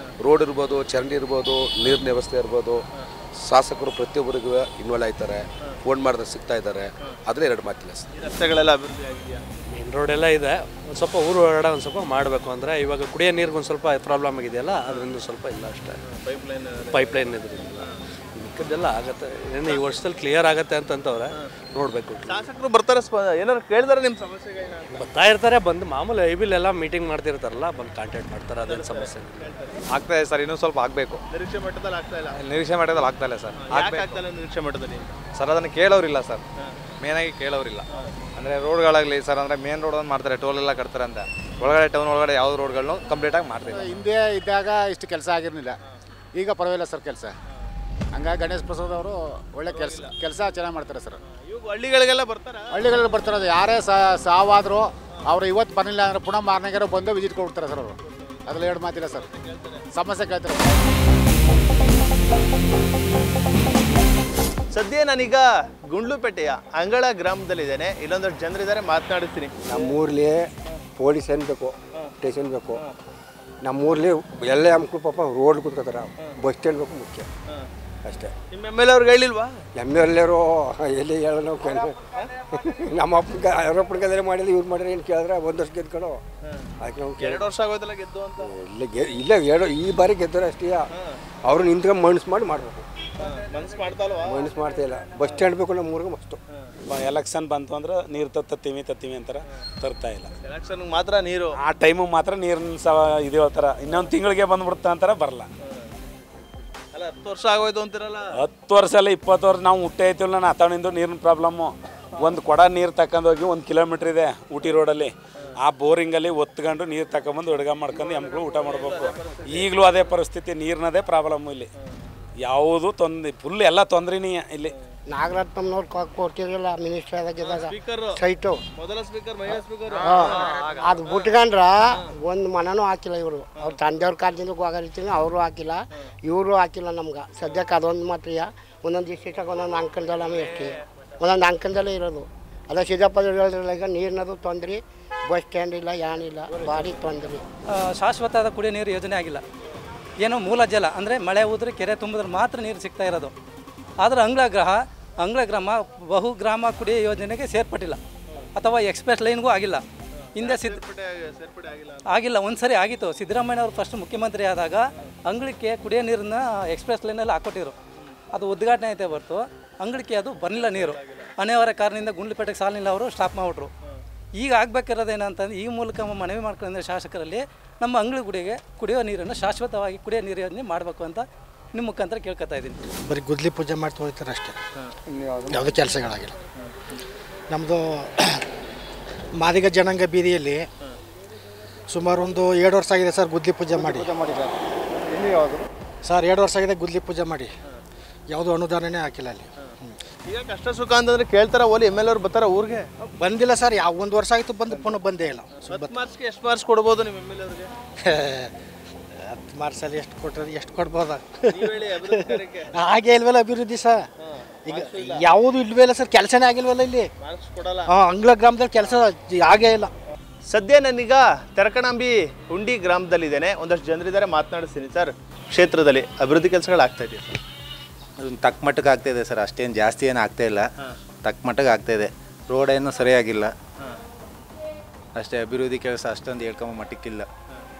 ರೋಡ್ ಇರ್ಬೋದು, ಚರಂಡಿ ಇರ್ಬೋದು, ನೀರಿನ ವ್ಯವಸ್ಥೆ ಇರ್ಬೋದು, ಶಾಸಕರು ಪ್ರತಿಯೊಬ್ಬರಿಗೂ ಇನ್ವಾಲ್ವ್ ಆಯ್ತಾರೆ. ಫೋನ್ ಮಾಡಿದ್ರೆ ಸಿಗ್ತಾ ಇದ್ದಾರೆ. ಆದರೆ ಎರಡು ಮಾತಿಲ್ಲ ಸರ್. ರಸ್ತೆಗಳೆಲ್ಲ ಅಭಿವೃದ್ಧಿ ಆಗಿದೆಯಾ? ಮೇನ್ ರೋಡೆಲ್ಲ ಇದೆ. ಒಂದು ಸ್ವಲ್ಪ ಊರು ಹೊರಗಡೆ ಒಂದು ಸ್ವಲ್ಪ ಮಾಡಬೇಕು. ಅಂದರೆ ಇವಾಗ ಕುಡಿಯೋ ನೀರಿಗೆ ಒಂದು ಸ್ವಲ್ಪ ಪ್ರಾಬ್ಲಮ್ ಆಗಿದೆಯಲ್ಲ, ಅದರಿಂದ ಸ್ವಲ್ಪ ಇಲ್ಲ ಅಷ್ಟೇ. ಪೈಪ್ಲೈನ್ ಇದರಿಂದ ಮಿಕ್ಕದ್ದೆಲ್ಲ ಆಗುತ್ತೆ. ಏನು ಈ ವರ್ಷದಲ್ಲಿ ಕ್ಲಿಯರ್ ಆಗುತ್ತೆ ಅಂತಂತವ್ರೆ, ನೋಡಬೇಕು. ಶಾಸಕರು ಬರ್ತಾರೆ, ಏನಾರು ಕೇಳಿದಾರೆ ನಿಮ್ಮ ಸಮಸ್ಯೆಗಳನ್ನ? ಬರ್ತಾ ಇರ್ತಾರೆ, ಬಂದು ಮಾಮೂಲಿ ಐಬಿಲೆಲ್ಲ ಮೀಟಿಂಗ್ ಮಾಡ್ತಿರ್ತಾರಲ್ಲ, ಬಂದು ಕಾಂಟ್ಯಾಕ್ಟ್ ಮಾಡ್ತಾರೆ. ಅದೇನು ಸಮಸ್ಯೆ ಆಗ್ತಾ ಇದೆ ಸರ್, ಇನ್ನೂ ಸ್ವಲ್ಪ ಆಗಬೇಕು. ನಿರೀಕ್ಷೆ ಮಟ್ಟದಲ್ಲಿ ಆಗ್ತಾ ಇಲ್ಲ. ನಿರೀಕ್ಷೆ ಮಟ್ಟದಲ್ಲಿ ಆಗ್ತಾ ಇಲ್ಲ ಸರ್. ಆಗ್ತಾ ನಿರೀಕ್ಷೆ ಮಟ್ಟದಲ್ಲಿ ಸರ್ ಅದನ್ನು ಕೇಳೋರಿಲ್ಲ ಸರ್, ಮೇನಾಗಿ ಕೇಳೋರಿಲ್ಲ. ಅಂದರೆ ರೋಡ್ಗಳಾಗಲಿ ಸರ್, ಅಂದರೆ ಮೇನ್ ರೋಡ್ ಒಂದು ಮಾಡ್ತಾರೆ, ಟೋಲ್ ಎಲ್ಲ ಕಟ್ತಾರೆ ಅಂತ. ಒಳಗಡೆ ಟೌನ್ ಒಳಗಡೆ ಯಾವ ರೋಡ್ಗಳನ್ನು ಕಂಪ್ಲೀಟಾಗಿ ಮಾಡ್ತೀವಿ. ಹಿಂದೆ ಇದ್ದಾಗ ಇಷ್ಟು ಕೆಲಸ ಆಗಿರಲಿಲ್ಲ, ಈಗ ಪರವಾಗಿಲ್ಲ ಸರ್ ಕೆಲಸ. ಹಂಗಾಗಿ ಗಣೇಶ್ ಪ್ರಸಾದ್ ಅವರು ಒಳ್ಳೆ ಕೆಲಸ ಚೆನ್ನಾಗಿ ಮಾಡ್ತಾರೆ ಸರ್. ಇವಾಗ ಹಳ್ಳಿಗಳಿಗೆಲ್ಲ ಬರ್ತಾರೆ, ಹಳ್ಳಿಗಳಲ್ಲಿ ಬರ್ತಾರೆ. ಯಾರೇ ಸಾವಾದರೂ ಅವರು ಇವತ್ತು ಬರಲಿಲ್ಲ ಅಂದರೆ ಪುನಃ ಮಾರನೆಗಾರ ಬಂದು ವಿಸಿಟ್ ಕೊಡ್ತಾರೆ ಸರ್ ಅವರು. ಅದ್ರಲ್ಲಿ ಎರಡು ಮಾತಿಲ್ಲ ಸರ್, ಸಮಸ್ಯೆ ಕೇಳ್ತಾರೆ. ಸದ್ಯ ನಾನೀಗ ಗುಂಡ್ಲುಪೇಟೆಯ ಅಂಗಳ ಗ್ರಾಮದಲ್ಲಿದ್ದೇನೆ. ಇಲ್ಲೊಂದಷ್ಟು ಜನರಿದ್ದಾರೆ, ಮಾತನಾಡಿಸ್ತೀನಿ. ನಮ್ಮೂರ್ಲಿ ಪೊಲೀಸ್ ಏನು ಬೇಕು, ಸ್ಟೇಷನ್ ಬೇಕು. ನಮ್ಮೂರ್ಲಿ ಎಲ್ಲ ಮಕ್ಕಳು ಪಾಪ ರೋಡ್ ಕೂತ್ಕೋತಾರೆ, ಬಸ್ ಸ್ಟ್ಯಾಂಡ್ ಬೇಕು ಮುಖ್ಯ ಅಷ್ಟೇ. ನಿಮ್ಮ MLA ಅವ್ರಿಗೆ ಹೇಳಿಲ್ವಾ? MLA ಎಲ್ಲಿ ಹೇಳೋ ನಾವು ನಮ್ಮ ಅಪ್ಪನ ಆರೋಪಣೆ ಮಾಡಿದ್ರೆ ಇವ್ರು ಮಾಡಿದ್ರೆ ಏನು ಕೇಳಿದ್ರೆ ಒಂದು ವರ್ಷ ಗೆದ್ಕೊಂಡು ಅದಕ್ಕೆ ನಾವು 2 ವರ್ಷ ಆಗೋದಲ್ಲ ಗೆದ್ದು ಅಂತ. ಇಲ್ಲ ಈ ಬಾರಿ ಗೆದ್ದರೆ ಅಷ್ಟೇ. ಅವರು ನಿಂತ್ಕೊಂಡು ಮನಸ್ಸು ಮಾಡಿ ಮಾಡಬೇಕು. ಮನಸ್ಸು ಮಾಡ್ತಾ ಇಲ್ಲ. ಬಸ್ ಸ್ಟ್ಯಾಂಡ್ ಬೇಕು ನಮ್ಮೂರಿಗೆ ಮಸ್ತು. ಎಲೆಕ್ಷನ್ ಬಂತು ಅಂದ್ರೆ ನೀರು ತತ್ತೀವಿ ಅಂತಾರೆ, ತರ್ತಾ ಇಲ್ಲ. ಎಲೆಕ್ಷನ್ಗೆ ಮಾತ್ರ ನೀರು, ಆ ಟೈಮಿಗೆ ಮಾತ್ರ ನೀರಿನ ಇದು ಹೇಳ್ತಾರೆ. ಇನ್ನೊಂದು ತಿಂಗಳಿಗೆ ಬಂದ್ಬಿಡುತ್ತೆ ಅಂತಾರೆ, ಬರಲ್ಲ. ಅಲ್ಲ 10 ವರ್ಷ ಆಗೋಯ್ತು ಅಂತಿರಲ್ಲ. 10 ವರ್ಷ ಅಲ್ಲ 20 ವರ್ಷ ನಾವು ಹುಟ್ಟೆ ಐತಿಲ್ಲ. ನಾನು ಅಥಣಿಂದ ನೀರಿನ ಪ್ರಾಬ್ಲಮ್ಮು. ಒಂದು ಕೊಡ ನೀರು ತಗೊಂಡೋಗಿ 1 ಕಿಲೋಮೀಟ್ರ್ ಇದೆ ಊಟಿ ರೋಡಲ್ಲಿ. ಆ ಬೋರಿಂಗಲ್ಲಿ ಒತ್ಕೊಂಡು ನೀರು ತಗೊಂಬಂದು ಅಡುಗೆ ಮಾಡ್ಕೊಂಡು ಎಮ್ಗಳು ಊಟ ಮಾಡಬೇಕು. ಈಗಲೂ ಅದೇ ಪರಿಸ್ಥಿತಿ, ನೀರಿನದೇ ಪ್ರಾಬ್ಲಮ್ಮು ಇಲ್ಲಿ. ಯಾವುದು ಫುಲ್ ಎಲ್ಲ ತೊಂದ್ರೆನೇ ಇಲ್ಲಿ. ನಾಗರತ್ನವ್ರು ಕೊಡ್ತಿರಲಿಲ್ಲ ಮಿನಿಸ್ಟರ್ ಆಗಿದ್ದಾಗ ಸೈಟು ಮೊದಲ ಸ್ಪೀಕರ್ ಮಹಿಳಾ ಸ್ಪೀಕರ್ ಅದು ಬಿಟ್ಕೊಂಡ್ರ ಒಂದು ಮನನೂ ಹಾಕಿಲ್ಲ ಇವರು. ಅವ್ರ ತಂದೆಯವ್ರ ಕಾಲದಿಂದ ಹೋಗರಿತೀನಿ, ಅವರು ಹಾಕಿಲ್ಲ, ಇವರು ಹಾಕಿಲ್ಲ ನಮ್ಗೆ. ಸದ್ಯಕ್ಕೆ ಅದೊಂದು ಮಾತ್ರ ಒಂದೊಂದು ಡಿಸ್ಟ್ರಿಕ್ಟಾಗ ಒಂದೊಂದು ಅಂಕಣದಲ್ಲ ಎಷ್ಟು ಒಂದೊಂದು ಅಂಕಣದಲ್ಲೇ ಇರೋದು. ಅದ ಸಿದ್ದಪ್ಪ ಹೇಳೋದ್ರಲ್ಲ, ಈಗ ನೀರಿನದು ತೊಂದರೆ, ಬಸ್ ಸ್ಟ್ಯಾಂಡ್ ಇಲ್ಲ, ಏನಿಲ್ಲ, ಭಾರಿ ತೊಂದರೆ. ಶಾಶ್ವತವಾದ ಕುಡಿಯೋ ನೀರು ಯೋಜನೆ ಆಗಿಲ್ಲ. ಏನೋ ಮೂಲ ಜಲ ಅಂದರೆ ಮಳೆ ಹೋದ್ರೆ ಕೆರೆ ತುಂಬಿದ್ರೆ ಮಾತ್ರ ನೀರು ಸಿಗ್ತಾ ಇರೋದು. ಆದರೆ ಅಂಗಳ ಗ್ರಾಮ ಬಹುಗ್ರಾಮ ಕುಡಿಯೋ ಯೋಜನೆಗೆ ಸೇರ್ಪಟ್ಟಿಲ್ಲ, ಅಥವಾ ಎಕ್ಸ್ಪ್ರೆಸ್ ಲೈನ್ಗೂ ಆಗಿಲ್ಲ. ಹಿಂದೆ ಆಗಿಲ್ಲ, ಒಂದು ಸರಿ ಆಗಿತ್ತು. ಸಿದ್ದರಾಮಯ್ಯವ್ರು ಫಸ್ಟ್ ಮುಖ್ಯಮಂತ್ರಿ ಆದಾಗ ಅಂಗಳಕ್ಕೆ ಕುಡಿಯೋ ನೀರನ್ನ ಎಕ್ಸ್ಪ್ರೆಸ್ ಲೈನಲ್ಲಿ ಹಾಕ್ಕೊಟ್ಟಿದ್ರು. ಅದು ಉದ್ಘಾಟನೆ ಐತೆ ಹೊರತು ಅಂಗಳಕ್ಕೆ ಅದು ಬರಲಿಲ್ಲ ನೀರು. ಅನಿವಾರ್ಯ ಕಾರಣದಿಂದ ಗುಂಡ್ಲುಪೇಟೆಗೆ ಸಾಲಿನಿಲ್ಲ, ಅವರು ಸ್ಟಾಪ್ ಮಾಡಿಬಿಟ್ರು. ಈಗ ಆಗಬೇಕಿರೋದೇನಂತಂದ್ರೆ ಈ ಮೂಲಕ ಮನವಿ ಮಾಡ್ಕೊಂಡ್ರೆ ಶಾಸಕರಲ್ಲಿ ನಮ್ಮ ಅಂಗ್ಳಗುಡಿಗೆ ಕುಡಿಯೋ ನೀರನ್ನು ಶಾಶ್ವತವಾಗಿ ಕುಡಿಯೋ ನೀರು ಯೋಜನೆ ಮಾಡಬೇಕು ಅಂತ ನಿಮ್ಮ ಮುಖಾಂತರ ಕೇಳ್ಕೊತಾ ಇದ್ದೀನಿ. ಬರೀ ಗುದ್ಲಿ ಪೂಜೆ ಮಾಡ್ತಾ ಹೋಗ್ತಾರೆ ಅಷ್ಟೇ, ಯಾವುದೇ ಕೆಲಸಗಳಾಗಿಲ್ಲ. ನಮ್ಮದು ಮಾದಿಗ ಜನಾಂಗ ಬೀದಿಯಲ್ಲಿ ಸುಮಾರು ಒಂದು 2 ವರ್ಷ ಆಗಿದೆ ಸರ್ ಗುದ್ಲಿ ಪೂಜೆ ಮಾಡಿ. ಸರ್ 2 ವರ್ಷ ಆಗಿದೆ ಗುದ್ಲಿ ಪೂಜೆ ಮಾಡಿ, ಯಾವುದೂ ಅನುದಾನನೇ ಹಾಕಿಲ್ಲ ಅಲ್ಲಿ. ಈಗ ಕಷ್ಟ ಸುಖ ಅಂತಂದ್ರೆ ಕೇಳ್ತಾರ ಓಲಿ ಎಮ್ ಎಲ್ ಅವ್ರು ಬರ್ತಾರ ಊರಿಗೆ? ಬಂದಿಲ್ಲ ಸರ್, ಯಾವ 1 ವರ್ಷ ಆಯಿತು ಬಂದು ಪುನಃ ಬಂದೇ ಇಲ್ಲ. 10 ಮಾರ್ಕ್ಸ್ಗೆ ಎಷ್ಟು ಮಾರ್ಕ್ಸ್ ಕೊಡ್ಬೋದು ನಿಮ್ಮ ಎಮ್ ಎಲ್ ಅವ್ರಿಗೆ? 10 ಮಾರ್ಕ್ಸಲ್ಲಿ ಎಷ್ಟು ಕೊಟ್ಟರೆ ಎಷ್ಟು ಕೊಡ್ಬೋದಾ? ಹಾಗೆ ಇಲ್ವಲ್ಲ ಅಭಿವೃದ್ಧಿ ಸರ್, ಈಗ ಯಾವುದು ಇಲ್ವೇ ಇಲ್ಲ ಸರ್, ಕೆಲಸನೇ ಆಗಿಲ್ವಲ್ಲ ಇಲ್ಲಿ. ಅಂಗ್ಳ ಗ್ರಾಮದಲ್ಲಿ ಕೆಲಸ ಆಗೇ ಇಲ್ಲ. ಸದ್ಯ ನಾನೀಗ ತೆರಕಣಾಂಬಿ ಉಂಡಿ ಗ್ರಾಮದಲ್ಲಿದ್ದೇನೆ. ಒಂದಷ್ಟು ಜನರಿದ್ದಾರೆ, ಮಾತನಾಡಿಸ್ತೀನಿ. ಸರ್, ಕ್ಷೇತ್ರದಲ್ಲಿ ಅಭಿವೃದ್ಧಿ ಕೆಲಸಗಳಾಗ್ತಾ ಇದೆಯಾ? ಅದೊಂದು ತಕ್ಕ ಮಟ್ಟಿಗೆ ಆಗ್ತಾಯಿದೆ ಸರ್, ಅಷ್ಟೇನು ಜಾಸ್ತಿ ಏನು ಆಗ್ತಾಯಿಲ್ಲ, ತಕ್ಕ ಮಟ್ಟಿಗೆ ಆಗ್ತಾಯಿದೆ. ರೋಡ್ ಏನು ಸರಿಯಾಗಿಲ್ಲ ಅಷ್ಟೇ. ಅಭಿವೃದ್ಧಿ ಕೆಲಸ ಅಷ್ಟೊಂದು ಹೇಳ್ಕೊಂಬ ಮಟ್ಟಕ್ಕಿಲ್ಲ.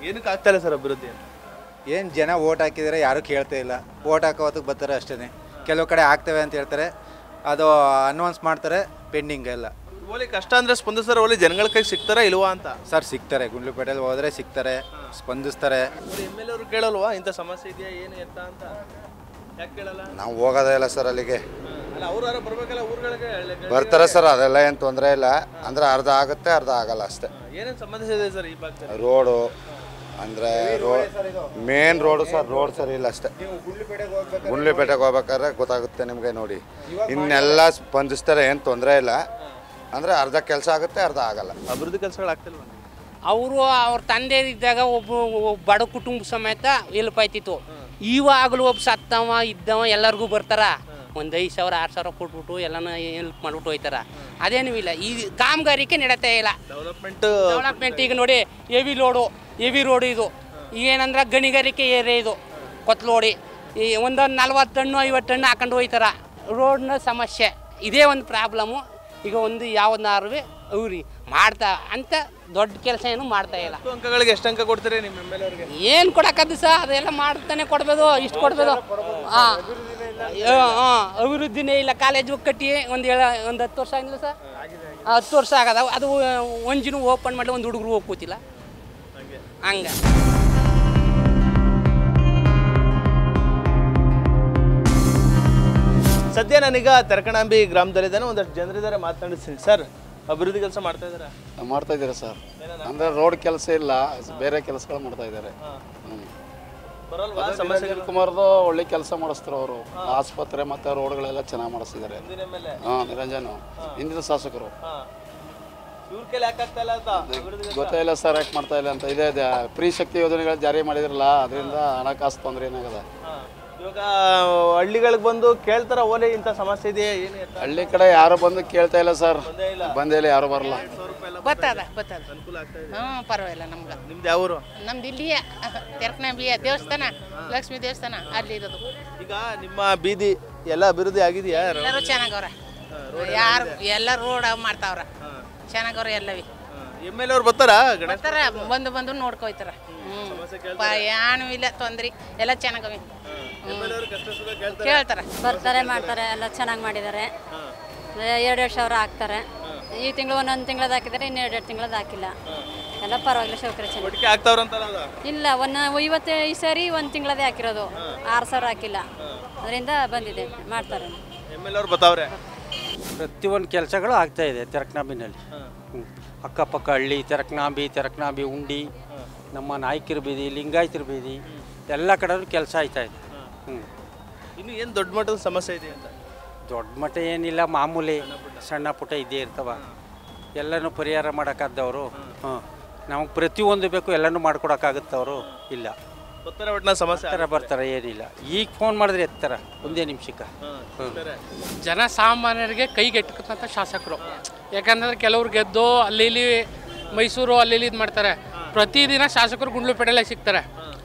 ಏನಕ್ಕೆ ಆಗ್ತಾಯಿಲ್ಲ ಸರ್ ಅಭಿವೃದ್ಧಿ? ಏನು ಜನ ಓಟ್ ಹಾಕಿದರೆ ಯಾರೂ ಕೇಳ್ತಾ ಇಲ್ಲ, ಓಟ್ ಹಾಕೋದಕ್ಕೆ ಬರ್ತಾರೆ ಅಷ್ಟೇ. ಕೆಲವು ಕಡೆ ಆಗ್ತವೆ ಅಂತ ಹೇಳ್ತಾರೆ, ಅದು ಅನೌನ್ಸ್ ಮಾಡ್ತಾರೆ, ಪೆಂಡಿಂಗ್ ಎಲ್ಲ. ಓಲಿ ಕಷ್ಟ ಅಂದರೆ ಸ್ಪಂದಿಸ್ತಾರೆ, ಓಲಿ ಜನಗಳ ಕೈ ಸಿಗ್ತಾರಾ ಇಲ್ವಾ ಅಂತ? ಸರ್ ಸಿಗ್ತಾರೆ, ಗುಂಡ್ಲುಪೇಟೆಯಲ್ಲಿ ಹೋದರೆ ಸಿಗ್ತಾರೆ, ಸ್ಪಂದಿಸ್ತಾರೆ. ಎಮ್ ಎಲ್ ಅವರು ಕೇಳಲ್ವಾ ಇಂಥ ಸಮಸ್ಯೆ ಇದೆಯಾ ಏನು ಎತ್ತ ಅಂತ? ಯಾಕೆ ಕೇಳಲ್ಲ? ನಾವು ಹೋಗೋದೇ ಇಲ್ಲ ಸರ್ ಅಲ್ಲಿಗೆ. ಅಲ್ಲ, ಅವ್ರು ಯಾರು ಬರಬೇಕಲ್ಲ ಊರುಗಳಿಗೆ? ಬರ್ತಾರೆ ಸರ್, ಅದೆಲ್ಲ ಏನು ತೊಂದರೆ ಇಲ್ಲ. ಅಂದರೆ ಅರ್ಧ ಆಗುತ್ತೆ, ಅರ್ಧ ಆಗಲ್ಲ ಅಷ್ಟೇ. ಏನೇನು ಸಮಸ್ಯೆ ಇದೆ ಸರ್ ಈ ಭಾಗದಲ್ಲಿ? ರೋಡು ಅಂದರೆ ಮೇನ್ ರೋಡು ಸರ್, ರೋಡ್ ಸರಿ ಇಲ್ಲ ಅಷ್ಟೇ. ಗುಂಡ್ಲುಪೇಟೆಗೆ ಹೋಗ್ಬೇಕಾದ್ರೆ ಗೊತ್ತಾಗುತ್ತೆ ನಿಮಗೆ ನೋಡಿ. ಇನ್ನೆಲ್ಲ ಸ್ಪಂದಿಸ್ತಾರೆ, ಏನು ತೊಂದರೆ ಇಲ್ಲ. ಅಂದರೆ ಅರ್ಧ ಕೆಲಸ ಆಗುತ್ತೆ, ಅರ್ಧ ಆಗಲ್ಲ. ಅಭಿವೃದ್ಧಿ ಕೆಲಸಗಳಾಗ್ತಿಲ್ವ? ಅವರು ಅವ್ರ ತಂದೆ ಇದ್ದಾಗ ಒಬ್ಬ ಬಡ ಕುಟುಂಬ ಸಮೇತ ಹೆಲ್ಪ್ ಆಯ್ತಿತ್ತು. ಇವಾಗಲೂ ಒಬ್ಬ ಸತ್ತವ ಇದ್ದವ ಎಲ್ಲರಿಗೂ ಬರ್ತಾರ, ಒಂದು 5,000 6,000 ಕೊಟ್ಬಿಟ್ಟು ಎಲ್ಲನೂ ಹೆಲ್ಪ್ ಮಾಡ್ಬಿಟ್ಟು ಹೋಯ್ತಾರ. ಅದೇನೂ ಇಲ್ಲ, ಈ ಕಾಮಗಾರಿಕೆ ನಡೀತಾ ಇಲ್ಲ. ಡೆವಲಪ್ಮೆಂಟ್ ಈಗ ನೋಡಿ, ಹೆವಿ ರೋಡು ಇದು. ಏನಂದ್ರೆ ಗಣಿಗಾರಿಕೆ ಏರಿಯಾ ಇದು, ಕೊತ್ಲೋಡಿ ಈ ಒಂದು 40 ಟನ್ನು 50 ಟನ್ನು ಹಾಕೊಂಡು ಹೋಯ್ತಾರ. ರೋಡ್ನ ಸಮಸ್ಯೆ ಇದೇ ಒಂದು ಪ್ರಾಬ್ಲಮ್ಮು. ಈಗ ಒಂದು ಯಾವ್ದಾರು ಅವ್ರಿ ಮಾಡ್ತಾ ಅಂತ ದೊಡ್ಡ ಕೆಲಸ ಏನು ಮಾಡ್ತಾ ಇಲ್ಲ. ಅಂಕಗಳಿಗೆ ಎಷ್ಟು ಅಂಕ ಕೊಡ್ತೀರಿ ನಿಮ್ಮ ಎಮ್ ಎಲ್ ಅವ್ರಿಗೆ? ಏನು ಕೊಡೋಕ್ಕದ್ದು ಸರ್, ಅದೆಲ್ಲ ಮಾಡ್ತಾನೆ ಕೊಡ್ಬೋದು, ಇಷ್ಟು ಕೊಡ್ಬೋದು. ಹಾಂ ಅಭಿವೃದ್ಧಿನೇ ಇಲ್ಲ. ಕಾಲೇಜು ಕಟ್ಟಿ ಒಂದು 10 ವರ್ಷ ಆಗಿಲ್ಲ ಸರ್, 10 ವರ್ಷ ಆಗದ. ಅದು ಒಂಜಿನೂ ಓಪನ್ ಮಾಡಿ ಒಂದು ಹುಡುಗರು ಹೋಗಿ ಕೂತಿಲ್ಲ ಹಂಗೆ. ಸದ್ಯ ನಾನೀಗ ತೆರಕಣಾಂಬಿ ಗ್ರಾಮದಲ್ಲಿದ್ದೇನೆ. ಒಂದಷ್ಟು ಜನರಿದ್ದಾರೆ, ಮಾತನಾಡಿಸ್ತೀನಿ. ಸರ್, ಅಭಿವೃದ್ಧಿ ಕೆಲಸ ಮಾಡ್ತಾ ಇದ್ದೀರಾ? ಮಾಡ್ತಾ ಇದ್ದಾರೆ ಸರ್. ಅಂದರೆ ರೋಡ್ ಕೆಲಸ ಇಲ್ಲ, ಬೇರೆ ಕೆಲಸಗಳು ಮಾಡ್ತಾ ಇದ್ದಾರೆ. ಕುಮಾರ್ದು ಒಳ್ಳೆ ಕೆಲಸ ಮಾಡಿಸ್ತಾರೆ ಅವರು. ಆಸ್ಪತ್ರೆ ಮತ್ತು ರೋಡ್ಗಳೆಲ್ಲ ಚೆನ್ನಾಗಿ ಮಾಡಿಸಿದ್ದಾರೆ. ನಿರಂಜನ್ ಹಿಂದಿನ ಶಾಸಕರು. ಗೊತ್ತಾಯಿಲ್ಲ ಸರ್ ಯಾಕೆ ಮಾಡ್ತಾ ಇಲ್ಲ ಅಂತ. ಇದೇ ಫ್ರೀ ಶಕ್ತಿ ಯೋಜನೆಗಳು ಜಾರಿ ಮಾಡಿದ್ರಲ್ಲ, ಅದರಿಂದ ಹಣಕಾಸು ತೊಂದರೆ ಏನಾಗದ. ಇವಾಗ ಹಳ್ಳಿಗಳಿಗೆ ಬಂದು ಕೇಳ್ತಾರ ಓಲೆ ಇಂಥ ಸಮಸ್ಯೆ ಇದೆಯಾ ಏನು? ಹಳ್ಳಿ ಕಡೆ ಯಾರು ಬಂದು ಕೇಳ್ತಾ ಇಲ್ಲ ಸರ್, ಬಂದೇ ಇಲ್ಲ, ಯಾರು ಬರಲ್ಲ. ಬರ್ತದ ಪರವಾಗಿಲ್ಲ ನಮ್ಗೆ. ನಿಮ್ದು ಯಾವ ಊರು? ನಮ್ದು ಇಲ್ಲಿಯೇ ತೆರಕಣಾಂಬಿಯ ದೇವಸ್ಥಾನ, ಲಕ್ಷ್ಮೀ ದೇವಸ್ಥಾನ ಅಲ್ಲಿ ಇರೋದು. ಈಗ ನಿಮ್ಮ ಬೀದಿ ಎಲ್ಲ ಅಭಿವೃದ್ಧಿ ಆಗಿದೆಯಾ? ಎಲ್ಲರೂ ಚೆನ್ನಾಗವ್ರ, ಯಾರು ಎಲ್ಲ ರೋಡ್ ಮಾಡ್ತಾವ್ರ, ಚೆನ್ನಾಗವ್ರ ಎಲ್ಲವಿ. ಎಮ್ ಎಲ್ ಅವ್ರು ಬರ್ತಾರ? ಬರ್ತಾರ, ಬಂದು ನೋಡ್ಕೊಯ್ತಾರ. ಏನೂ ಇಲ್ಲ ತೊಂದ್ರೆ, ಎಲ್ಲ ಚೆನ್ನಾಗವಿ. ಕೇಳ್ತಾರ, ಬರ್ತಾರೆ, ಮಾಡ್ತಾರೆ, ಎಲ್ಲ ಚೆನ್ನಾಗಿ ಮಾಡಿದ್ದಾರೆ. 2 ಸಾವಿರ ಹಾಕ್ತಾರೆ. ಈ ತಿಂಗಳು 1 ತಿಂಗಳದ್ದು ಹಾಕಿದ್ದಾರೆ, ಇನ್ನು 2 ತಿಂಗಳದ್ದು ಹಾಕಿಲ್ಲ. ಎಲ್ಲ ಪರವಾಗಿಲ್ಲ, ಸೌಕರ್ಯ ಚೆನ್ನಾಗಿ ಇಲ್ಲ. 55 ಸರಿ 1 ತಿಂಗಳದೇ ಹಾಕಿರೋದು, 6 ಸಾವಿರ ಹಾಕಿಲ್ಲ. ಅದರಿಂದ ಬಂದಿದೆ, ಮಾಡ್ತಾರೆ. ಪ್ರತಿಯೊಂದು ಕೆಲಸಗಳು ಆಗ್ತಾಯಿದೆ ತೆರಕಣಾಂಬಿನಲ್ಲಿ. ಅಕ್ಕಪಕ್ಕ ಹಳ್ಳಿ, ತೆರಕಣಾಂಬಿ ಉಂಡಿ, ನಮ್ಮ ನಾಯಕರ ಬೀದಿ, ಲಿಂಗಾಯತರ ಬೀದಿ ಎಲ್ಲ ಕಡೆಯೂ ಕೆಲಸ ಆಯ್ತಾಯಿದೆ. ಇನ್ನು ಏನು ದೊಡ್ಡ ಮಟ್ಟದ ಸಮಸ್ಯೆ ಇದೆ ಅಂತ? ದೊಡ್ಡ ಮಟ್ಟ ಏನಿಲ್ಲ, ಮಾಮೂಲಿ ಸಣ್ಣ ಪುಟ್ಟ ಇದ್ದೇ ಇರ್ತವ. ಎಲ್ಲನೂ ಪರಿಹಾರ ಮಾಡೋಕ್ಕಾದವರು. ನಮಗೆ ಪ್ರತಿಯೊಂದು ಬೇಕು, ಎಲ್ಲನೂ ಮಾಡ್ಕೊಡೋಕ್ಕಾಗುತ್ತವರು ಇಲ್ಲ. ಬರ್ತಾರೆ, ಏನಿಲ್ಲ. ಈಗ ಫೋನ್ ಮಾಡಿದ್ರೆ ಎತ್ತಾರೆ 1 ನಿಮಿಷಕ್ಕೆ. ಜನಸಾಮಾನ್ಯರಿಗೆ ಕೈಗೆಟಕಂಥ ಶಾಸಕರು. ಯಾಕಂದರೆ ಕೆಲವ್ರು ಗೆದ್ದು ಅಲ್ಲಿ ಇಲ್ಲಿ ಮೈಸೂರು ಅಲ್ಲಿ ಇದು ಮಾಡ್ತಾರೆ. ಪ್ರತಿದಿನ ಶಾಸಕರು ಗುಂಡ್ಲುಪೇಟೆಲ್ಲೇ ಸಿಗ್ತಾರೆ.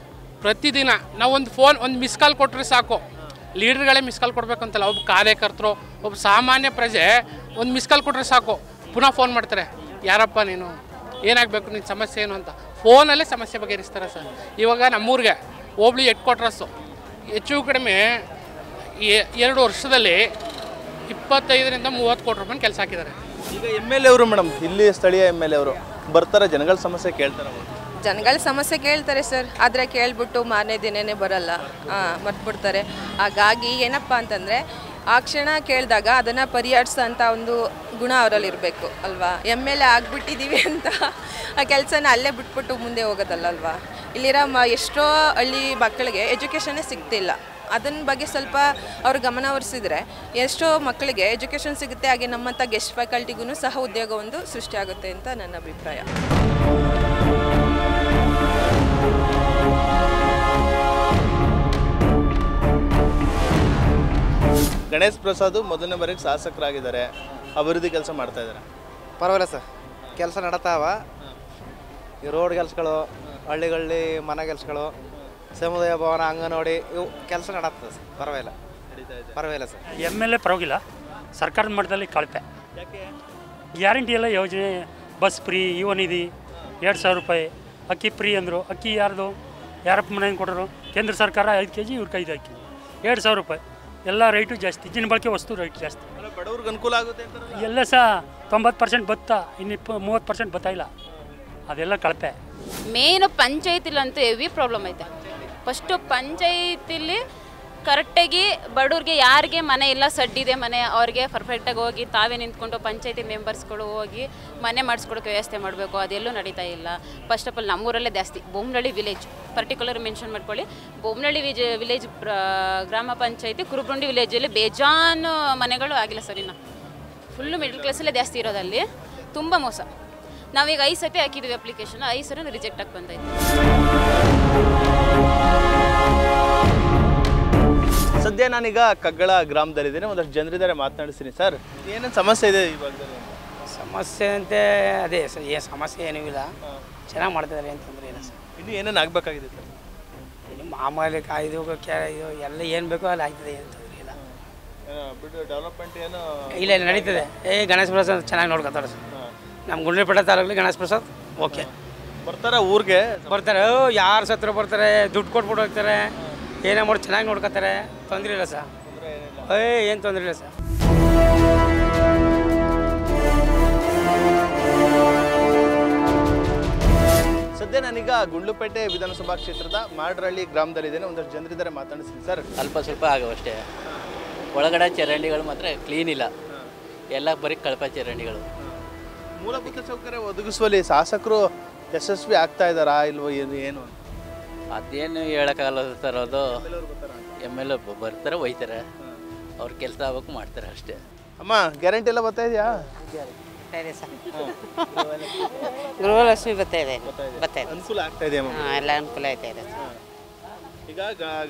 ಪ್ರತಿದಿನ ನಾವು ಒಂದು ಮಿಸ್ ಕಾಲ್ ಕೊಟ್ಟರೆ ಸಾಕು. ಲೀಡರ್ಗಳೇ ಮಿಸ್ ಕಾಲ್ ಕೊಡಬೇಕು ಅಂತಲ್ಲ, ಒಬ್ಬ ಕಾರ್ಯಕರ್ತರು, ಒಬ್ಬ ಸಾಮಾನ್ಯ ಪ್ರಜೆ ಒಂದು ಮಿಸ್ ಕಾಲ್ ಕೊಟ್ಟರೆ ಸಾಕು, ಪುನಃ ಫೋನ್ ಮಾಡ್ತಾರೆ. ಯಾರಪ್ಪ ನೀನು, ಏನಾಗಬೇಕು, ನಿನ್ನ ಸಮಸ್ಯೆ ಏನು ಅಂತ ಫೋನಲ್ಲೇ ಸಮಸ್ಯೆ ಬಗೆಹರಿಸ್ತಾರೆ ಸರ್. ಇವಾಗ ನಮ್ಮೂರಿಗೆ ಹೋಬ್ಳಿ ಹೆಡ್ ಕ್ವಾರ್ಟರ್ಸು ಹೆಚ್ಚು ಕಡಿಮೆ 2 ವರ್ಷದಲ್ಲಿ 25ರಿಂದ 30 ಕೋಟಿ ರೂಪಾಯಿ ಕೆಲಸ ಹಾಕಿದ್ದಾರೆ. ಈಗ MLA ಅವರು ಮೇಡಮ್, ಇಲ್ಲಿ ಸ್ಥಳೀಯ MLA ಅವರು ಬರ್ತಾರೆ, ಜನಗಳ ಸಮಸ್ಯೆ ಕೇಳ್ತಾರೆ. ಜನಗಳ ಸಮಸ್ಯೆ ಕೇಳ್ತಾರೆ ಸರ್, ಆದರೆ ಕೇಳ್ಬಿಟ್ಟು ಮಾರನೇ ದಿನನೇ ಬರಲ್ಲ, ಮರ್ತ್ಬಿಡ್ತಾರೆ. ಹಾಗಾಗಿ ಏನಪ್ಪ ಅಂತಂದರೆ ಆ ಕ್ಷಣ ಕೇಳಿದಾಗ ಅದನ್ನು ಪರಿಹರಿಸೋಂಥ ಒಂದು ಗುಣ ಅವರಲ್ಲಿ ಇರಬೇಕು ಅಲ್ವಾ. MLA ಆಗಿಬಿಟ್ಟಿದ್ದೀವಿ ಅಂತ ಆ ಕೆಲಸನ ಅಲ್ಲೇ ಬಿಟ್ಬಿಟ್ಟು ಮುಂದೆ ಹೋಗೋದಲ್ಲ ಅಲ್ವಾ. ಇಲ್ಲಿರೋ ಎಷ್ಟೋ ಹಳ್ಳಿ ಮಕ್ಕಳಿಗೆ ಎಜುಕೇಷನ್ನೇ ಸಿಗ್ತಿಲ್ಲ. ಅದನ್ನ ಬಗ್ಗೆ ಸ್ವಲ್ಪ ಅವ್ರು ಗಮನ ಹರಿಸಿದ್ರೆ ಎಷ್ಟೋ ಮಕ್ಕಳಿಗೆ ಎಜುಕೇಷನ್ ಸಿಗುತ್ತೆ, ಹಾಗೆ ನಮ್ಮಂಥ ಗೆಸ್ಟ್ ಫ್ಯಾಕಲ್ಟಿಗೂ ಸಹ ಉದ್ಯೋಗ ಒಂದು ಸೃಷ್ಟಿಯಾಗುತ್ತೆ ಅಂತ ನನ್ನ ಅಭಿಪ್ರಾಯ. ಗಣೇಶ್ ಪ್ರಸಾದ್ ಮೊದಲನೇ ಬಾರಿಗೆ ಶಾಸಕರಾಗಿದ್ದಾರೆ, ಅಭಿವೃದ್ಧಿ ಕೆಲಸ ಮಾಡ್ತಾ ಇದ್ದಾರೆ. ಪರವಾಗಿಲ್ಲ ಸರ್, ಕೆಲಸ ನಡತಾವ. ಈ ರೋಡ್ ಕೆಲಸಗಳು, ಹಳ್ಳಿಗಳಲ್ಲಿ ಮನೆ ಕೆಲಸಗಳು, ಸಮುದಾಯ ಭವನ, ಅಂಗನವಾಡಿ, ಇವು ಕೆಲಸ ನಡೀತದೆ ಸರ್. ಪರವಾಗಿಲ್ಲ ಸರ್. MLA ಪರವಾಗಿಲ್ಲ, ಸರ್ಕಾರದ ಮಟ್ಟದಲ್ಲಿ ಕಳಪೆ. ಗ್ಯಾರಂಟಿ ಎಲ್ಲ ಯೋಜನೆ, ಬಸ್ ಫ್ರೀ, ಯುವ ನಿಧಿ 2,000 ರೂಪಾಯಿ, ಅಕ್ಕಿ ಫ್ರೀ ಅಂದರು. ಅಕ್ಕಿ ಯಾರಪ್ಪ ಮನೆಗೆ ಕೊಟ್ಟರು? ಕೇಂದ್ರ ಸರ್ಕಾರ 5 kg, ಇವ್ರಿಗೆ 5 kg, 2,000 ರೂಪಾಯಿ. ಎಲ್ಲ ರೈಟು ಜಾಸ್ತಿ, ದಿನ ಬಳಕೆ ವಸ್ತು ರೇಟ್ ಜಾಸ್ತಿ. ಬಡವ್ರಿಗೆ ಅನುಕೂಲ ಆಗುತ್ತೆ ಎಲ್ಲ ಸಹ 90% ಭತ್ತ, ಇನ್ನು 30% ಭತ್ತ ಇಲ್ಲ. ಅದೆಲ್ಲ ಕಳಪೆ. ಮೇನು ಪಂಚಾಯತಿಲಂತೂ ಹೆವಿ ಪ್ರಾಬ್ಲಮ್ ಐತೆ. ಫಸ್ಟು ಪಂಚಾಯತಿಲಿ ಕರೆಕ್ಟಾಗಿ ಬಡವ್ರಿಗೆ ಯಾರಿಗೆ ಮನೆ ಇಲ್ಲ, ಸಡ್ಡಿದೆ ಮನೆ, ಅವ್ರಿಗೆ ಪರ್ಫೆಕ್ಟಾಗಿ ಹೋಗಿ ತಾವೇ ನಿಂತ್ಕೊಂಡು ಪಂಚಾಯತಿ ಮೆಂಬರ್ಸ್ಗಳು ಹೋಗಿ ಮನೆ ಮಾಡಿಸ್ಕೊಡೋಕ್ಕೆ ವ್ಯವಸ್ಥೆ ಮಾಡಬೇಕು. ಅದೆಲ್ಲೂ ನಡೀತಾ ಇಲ್ಲ. ಫಸ್ಟ್ ಆಫ್ ಆಲ್ ನಮ್ಮೂರಲ್ಲೇ ಜಾಸ್ತಿ, ಬೊಮ್ಮನಹಳ್ಳಿ ವಿಲೇಜ್ ಪರ್ಟಿಕ್ಯುಲರ್ ಮೆನ್ಷನ್ ಮಾಡ್ಕೊಳ್ಳಿ. ಬೊಮ್ಮನಹಳ್ಳಿ ವಿಲೇಜ್ ಗ್ರಾಮ ಪಂಚಾಯತಿ ಕುರುಬುಂಡಿ ವಿಲೇಜಲ್ಲಿ ಬೇಜಾನು ಮನೆಗಳು ಆಗಿಲ್ಲ ಸರ್. ಇನ್ನು ಫುಲ್ಲು ಮಿಡಲ್ ಕ್ಲಾಸಲ್ಲೇ ಜಾಸ್ತಿ ಇರೋದಲ್ಲಿ. ತುಂಬ ಮೋಸ. ನಾವೀಗ 5 ಸತಿ ಹಾಕಿದ್ವಿ ಅಪ್ಲಿಕೇಶನ್, 5 ಸರಿ ರಿಜೆಕ್ಟ್ ಆಗಿ ಬಂದೈತೆ. ಸದ್ಯ ನಾನೀಗ ಕಗ್ಗಳ ಗ್ರಾಮದಲ್ಲಿದ್ದೇನೆ, ಒಂದಷ್ಟು ಜನರಿದ್ದಾರೆ, ಮಾತನಾಡಿಸ್ತೀನಿ. ಸರ್, ಏನೇನು ಸಮಸ್ಯೆ ಇದೆ ಈ ಭಾಗದಲ್ಲಿ? ಸಮಸ್ಯೆ ಅಂತೆ ಅದೇ ಸರ್, ಏನು ಸಮಸ್ಯೆ ಏನೂ ಇಲ್ಲ, ಚೆನ್ನಾಗಿ ಮಾಡ್ತಿದ್ದಾರೆ, ಏನು ತೊಂದರೆ ಇಲ್ಲ ಸರ್. ಇನ್ನು ಏನೇನು ಆಗಬೇಕಾಗಿದೆ ಸರ್? ಇನ್ನು ಮಾಮೂಲಿ ಇದು ಎಲ್ಲ ಏನು ಬೇಕೋ ಅಲ್ಲಿ ಆಗ್ತದೆ, ಏನು ತೊಂದರೆ ಇಲ್ಲ. ಡೆವಲಪ್ಮೆಂಟ್ ಏನು ಇಲ್ಲ ನಡೀತದೆ. ಗಣೇಶ ಪ್ರಸಾದ್ ಚೆನ್ನಾಗಿ ನೋಡ್ಕೊತಾರೆ ಸರ್. ನಮ್ಮ ಗುಂಡ್ಲುಪೇಟೆ ತಾಲೂಕಲ್ಲಿ ಗಣೇಶ ಪ್ರಸಾದ್ ಓಕೆ. ಬರ್ತಾರೆ ಊರಿಗೆ, ಬರ್ತಾರೆ, ಯಾರು ಸತ್ರ ಬರ್ತಾರೆ, ದುಡ್ಡು ಕೊಟ್ಬಿಟ್ಟು ಹೋಗ್ತಾರೆ, ಏನೇ ಮಾಡಿ ಚೆನ್ನಾಗಿ ನೋಡ್ಕೊತಾರೆ, ತೊಂದರೆ ಇಲ್ಲ ಸರ್. ಏನು ತೊಂದರೆ ಇಲ್ಲ ಸರ್. ಸದ್ಯ ನಾನೀಗ ಗುಂಡ್ಲುಪೇಟೆ ವಿಧಾನಸಭಾ ಕ್ಷೇತ್ರದ ಮಾಡರಹಳ್ಳಿ ಗ್ರಾಮದಲ್ಲಿದ್ದೇನೆ, ಒಂದಷ್ಟು ಜನರಿದ್ದಾರೆ, ಮಾತಾಡಿಸ್ತೀನಿ. ಸರ್, ಅಲ್ಪ ಸ್ವಲ್ಪ ಆಗವಷ್ಟೇ. ಒಳಗಡೆ ಚರಂಡಿಗಳು ಮಾತ್ರ ಕ್ಲೀನ್ ಇಲ್ಲ, ಎಲ್ಲ ಬರೀ ಕಳಪೆ ಚರಂಡಿಗಳು. ಮೂಲಭೂತ ಸೌಕರ್ಯ ಒದಗಿಸುವಲ್ಲಿ ಶಾಸಕರು ಯಶಸ್ವಿ ಆಗ್ತಾ ಇದ್ದಾರಾ ಇಲ್ವೋ ಏನು? ಅದೇನು ಹೇಳೋಕ್ಕಾಗಲ್ಲ ಸರ್. ಅದು MLA ಬರ್ತಾರೆ, ಒಯ್ತಾರೆ, ಅವ್ರ ಕೆಲಸ ಆಗ್ಬೇಕು, ಮಾಡ್ತಾರೆ ಅಷ್ಟೇ. ಅಮ್ಮ, ಗ್ಯಾರಂಟಿ ಎಲ್ಲ ಬರ್ತಾ ಇದೆಯಾ? ಗೃಹಲಕ್ಷ್ಮಿ ಬರ್ತಾ ಇದೆ, ಅನುಕೂಲ ಆಗ್ತಾ ಇದೆಯಾ? ಎಲ್ಲ ಅನುಕೂಲ ಆಯ್ತಾ ಇದೆ. ಈಗ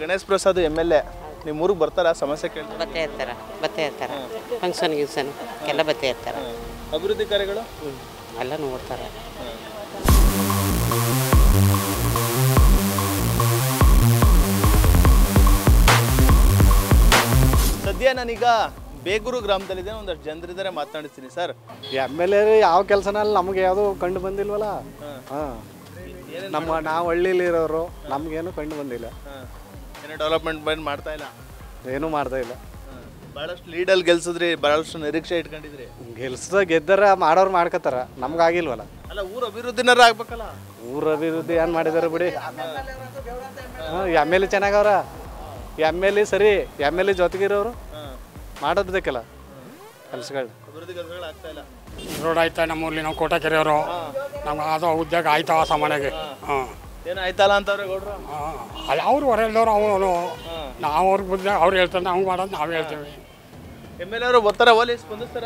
ಗಣೇಶ್ ಪ್ರಸಾದ್ MLA ನಿಮ್ಮ ಊರಿಗೆ ಬರ್ತಾರ, ಸಮಸ್ಯೆ ಕೇಳ್ತಾರೆ? ಬರ್ತಾ ಇರ್ತಾರೆ ಫಂಕ್ಷನ್ ಗಿಂಕ್ಷನ್ ಎಲ್ಲ ಬರ್ತಾ ಇರ್ತಾರೆ. ಅಭಿವೃದ್ಧಿ ಕಾರ್ಯಗಳು ಎಲ್ಲ ನೋಡ್ತಾರೆ. ಸದ್ಯ ನಾನೀಗ ಬೇಗೂರು ಗ್ರಾಮದಲ್ಲಿದ್ದೇನೆ, ಒಂದಷ್ಟು ಜನರಿದ್ದಾರೆ, ಮಾತನಾಡಿಸ್ತೀನಿ. ಸರ್, MLA ಯಾವ ಕೆಲಸನಲ್ಲಿ ನಮಗೆ ಯಾವುದು ಕಂಡು ಬಂದಿಲ್ವಲ್ಲ. ನಾವು ಹಳ್ಳಿಲಿ ಇರೋರು, ನಮಗೇನು ಕಂಡು ಬಂದಿಲ್ಲ. ಏನೋ ಡೆವಲಪ್ಮೆಂಟ್ ಬಂದು ಮಾಡ್ತಾ ಇಲ್ಲ, ಏನೂ ಮಾಡ್ತಾ ಇಲ್ಲ. ಭಾಳಷ್ಟು ಲೀಡಲ್ಲಿ ಗೆಲ್ಸಿದ್ರಿ, ಭಾಳಷ್ಟು ನಿರೀಕ್ಷೆ ಇಟ್ಕೊಂಡಿದ್ರಿ. ಗೆದ್ದಾರ ಮಾಡೋರು ಮಾಡ್ಕೋತಾರ, ನಮ್ಗಾಗಿಲ್ವಲ್ಲ. ಅಲ್ಲ, ಊರ ಅಭಿವೃದ್ಧಿನಾರ ಆಗ್ಬೇಕಲ್ಲ. ಊರ ಅಭಿವೃದ್ಧಿ ಏನು ಮಾಡಿದಾರೆ ಬಿಡಿ. MLA ಚೆನ್ನಾಗವ್ರ, MLA ಸರಿ, MLA ಜೊತೆಗಿರೋರು ಮಾಡೋದು ಬೇಕಲ್ಲ ಕೆಲಸಗಳು. ಅಭಿವೃದ್ಧಿ ಕೆಲಸಗಳು ಆಗ್ತಾ ಇಲ್ಲ. ರೋಡ್ ಆಯ್ತಾ ನಮ್ಮೂರಲ್ಲಿ, ನಾವು ಕೋಟಕೆರೆಯವರು, ನಮ್ಗೆ ಅದು ಉದ್ಯೋಗ ಆಯ್ತಾ ಸಾಮಾನ್ಯಗೆ. ಏನು ಆಯ್ತಲ್ಲ ಅಂತವ್ರೆ ಗೌಡ್ರು? ಅಲ್ಲಿ ಅವ್ರು ಹೊರಲ್ದವ್ರು, ಅವನು ನಾವು ಅವ್ರಿಗೆ ಬುದ್ಧಿ ಅವ್ರು ಹೇಳ್ತಾರೆ, ನಾವು ಮಾಡೋದು ನಾವು ಹೇಳ್ತೇವೆ. MLA ಅವರು ಬರ್ತಾರ, ಓಲಿ ಸ್ಪಂದಿಸ್ತಾರ?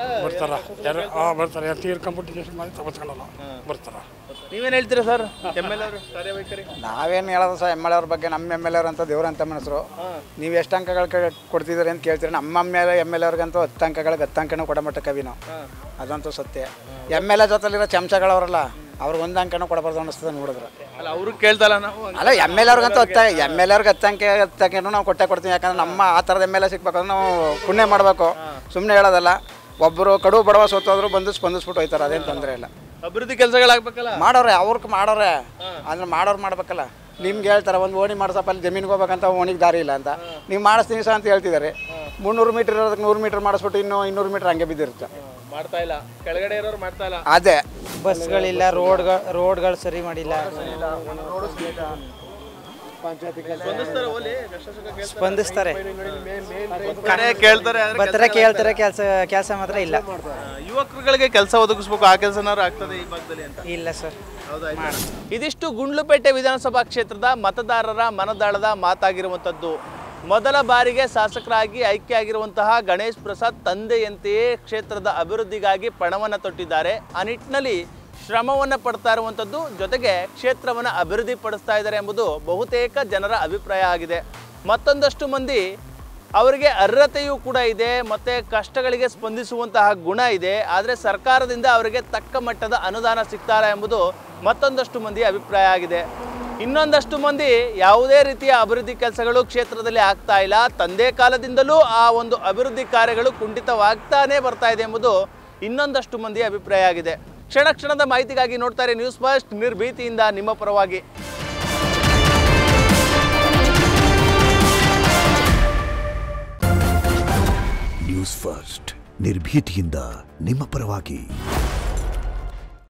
ಬರ್ತಾರೆ, ತೀರ್ಕೊಂಡ್ಬಿಟ್ಟು ಮಾಡಿ ತಗೋಸ್ಕೊಳ್ಳಲ್ಲ, ಬರ್ತಾರ. ನೀವೇನು ಹೇಳ್ತೀರಾ ಸರ್, MLA ಅವರು ಕಾರ್ಯವೈಖರಿ? ನಾವೇನು ಹೇಳೋದು ಸರ್, MLA ಅವ್ರ ಬಗ್ಗೆ. ನಮ್ಮ MLA ಅವ್ರು ಅಂತ ದೇವ್ರಂತ ಮನಸ್ಸರು. ನೀವು ಎಷ್ಟು ಅಂಕಗಳು ಕೊಡ್ತಿದ್ದೀರಿ ಅಂತ ಕೇಳ್ತೀರಿ. ನಮ್ಮ MLA ಅವ್ರಿಗಂತೂ 10 ಅಂಕಗಳಿಗೆ 10 ಅಂಕನೂ ಕೊಡಮಟ್ಟಕ್ಕವಿ ನಾವು, ಅದಂತೂ ಸತ್ಯ. MLA ಜೊತೆಲಿರೋ ಚಮಚಗಳವರಲ್ಲ, ಅವ್ರಿಗೆ 1 ಅಂಕನೂ ಕೊಡಬಾರ್ದು ಅನ್ನಿಸ್ತದೆ ನೋಡಿದ್ರೆ. ಅಲ್ಲ, ಅವ್ರಿಗೆ ಕೇಳ್ತಲ್ಲ ನಾವು. ಅಲ್ಲ, MLA ಅವ್ರಿಗಂತೂ MLA ಅವ್ರಿಗೆ 10 ಅಂಕನೂ ನಾವು ಕೊಡ್ತೀವಿ. ಯಾಕಂದ್ರೆ ನಮ್ಮ ಆ ಥರದ MLA ಸಿಗ್ಬೇಕಂದ್ರೆ ನಾವು ಪುಣ್ಯ ಮಾಡಬೇಕು, ಸುಮ್ಮನೆ ಹೇಳೋದಲ್ಲ. ಒಬ್ಬರು ಕಡು ಬಡವ ಸೋತೋದ್ರು ಬಂದು ಸ್ಪಂದಿಸ್ಬಿಟ್ಟು ಹೋಯ್ತಾರೆ, ಅದೇನು ತೊಂದರೆ ಇಲ್ಲ. ಅಭಿವೃದ್ಧಿ ಕೆಲಸಗಳಾಗಬೇಕಲ್ಲ, ಮಾಡೋರೆ, ಅವ್ರಿಗೆ ಮಾಡೋರೆ, ಅಂದ್ರೆ ಮಾಡೋರು ಮಾಡ್ಬೇಕಲ್ಲ. ನಿಮ್ಗೆ ಹೇಳ್ತಾರೆ ಒಂದು ಓಣಿ ಮಾಡ್ಸಪ್ಪ ಅಲ್ಲಿ ಜಮೀನಿಗೆ ಹೋಗ್ಬೇಕಂತ ಓಣಿಗೆ ದಾರಿ ಇಲ್ಲ ಅಂತ ನೀವು ಮಾಡಿಸ್ತೀನಿ ಸಹ ಅಂತ ಹೇಳ್ತಿದ್ದಾರೆ. 300 ಮೀಟರ್ ಇರೋದಕ್ಕೆ 100 ಮೀಟರ್ ಮಾಡಿಸ್ಬಿಟ್ಟು ಇನ್ನೂ 200 ಮೀಟರ್ ಹಂಗೆ ಬಿದ್ದಿರುತ್ತೆ. ಮಾಡ್ತಾ ಇಲ್ಲ, ಕೆಳಗಡೆ ಇರೋರು ಮಾಡ್ತಾ ಇಲ್ಲ. ಅದೇ ಬಸ್ಗಳಿಲ್ಲ, ರೋಡ್ಗಳು ಸರಿ ಮಾಡಿಲ್ಲ. ಸ್ಪಂದಿಸ್ತಾರೆ, ಬರ್ತಾರೆ, ಕೇಳ್ತಾರೆ, ಕೆಲಸ ಮಾತ್ರ ಇಲ್ಲ. ಯುವಕರುಗಳಿಗೆ ಕೆಲಸ ಒದಗಿಸ್ಬೇಕು, ಆ ಕೆಲಸನಾರು ಆಗ್ತದೆ ಈ ಭಾಗದಲ್ಲಿ ಅಂತ? ಇಲ್ಲ ಸರ್. ಇದಿಷ್ಟು ಗುಂಡ್ಲುಪೇಟೆ ವಿಧಾನಸಭಾ ಕ್ಷೇತ್ರದ ಮತದಾರರ ಮನದಾಳದ ಮಾತಾಗಿರುವಂಥದ್ದು. ಮೊದಲ ಬಾರಿಗೆ ಶಾಸಕರಾಗಿ ಆಯ್ಕೆ ಆಗಿರುವಂತಹ ಗಣೇಶ್ ಪ್ರಸಾದ್ ತಂದೆಯಂತೆಯೇ ಕ್ಷೇತ್ರದ ಅಭಿವೃದ್ಧಿಗಾಗಿ ಪಣವನ್ನು ತೊಟ್ಟಿದ್ದಾರೆ. ಆ ನಿಟ್ಟಿನಲ್ಲಿ ಶ್ರಮವನ್ನು ಪಡ್ತಾ ಇರುವಂಥದ್ದು, ಜೊತೆಗೆ ಕ್ಷೇತ್ರವನ್ನು ಅಭಿವೃದ್ಧಿ ಪಡಿಸ್ತಾ ಇದ್ದಾರೆ ಎಂಬುದು ಬಹುತೇಕ ಜನರ ಅಭಿಪ್ರಾಯ ಆಗಿದೆ. ಮತ್ತೊಂದಷ್ಟು ಮಂದಿ ಅವರಿಗೆ ಅರ್ಹತೆಯೂ ಕೂಡ ಇದೆ, ಮತ್ತು ಕಷ್ಟಗಳಿಗೆ ಸ್ಪಂದಿಸುವಂತಹ ಗುಣ ಇದೆ, ಆದರೆ ಸರ್ಕಾರದಿಂದ ಅವರಿಗೆ ತಕ್ಕ ಮಟ್ಟದ ಅನುದಾನ ಸಿಗ್ತಾ ಇಲ್ಲ ಎಂಬುದು ಮತ್ತೊಂದಷ್ಟು ಮಂದಿ ಅಭಿಪ್ರಾಯ ಆಗಿದೆ. ಇನ್ನೊಂದಷ್ಟು ಮಂದಿ ಯಾವುದೇ ರೀತಿಯ ಅಭಿವೃದ್ಧಿ ಕೆಲಸಗಳು ಕ್ಷೇತ್ರದಲ್ಲಿ ಆಗ್ತಾ ಇಲ್ಲ, ತಂದೆ ಕಾಲದಿಂದಲೂ ಆ ಒಂದು ಅಭಿವೃದ್ಧಿ ಕಾರ್ಯಗಳು ಕುಂಠಿತವಾಗ್ತಾನೇ ಬರ್ತಾ ಇದೆ ಎಂಬುದು ಇನ್ನೊಂದಷ್ಟು ಮಂದಿ ಅಭಿಪ್ರಾಯ ಆಗಿದೆ. ಕ್ಷಣ ಕ್ಷಣದ ಮಾಹಿತಿಗಾಗಿ ನೋಡ್ತಾರೆ ನ್ಯೂಸ್ ಫಸ್ಟ್, ನಿರ್ಭೀತಿಯಿಂದ ನಿಮ್ಮ ಪರವಾಗಿ. ನ್ಯೂಸ್ ಫಸ್ಟ್, ನಿರ್ಭೀತಿಯಿಂದ ನಿಮ್ಮ ಪರವಾಗಿ.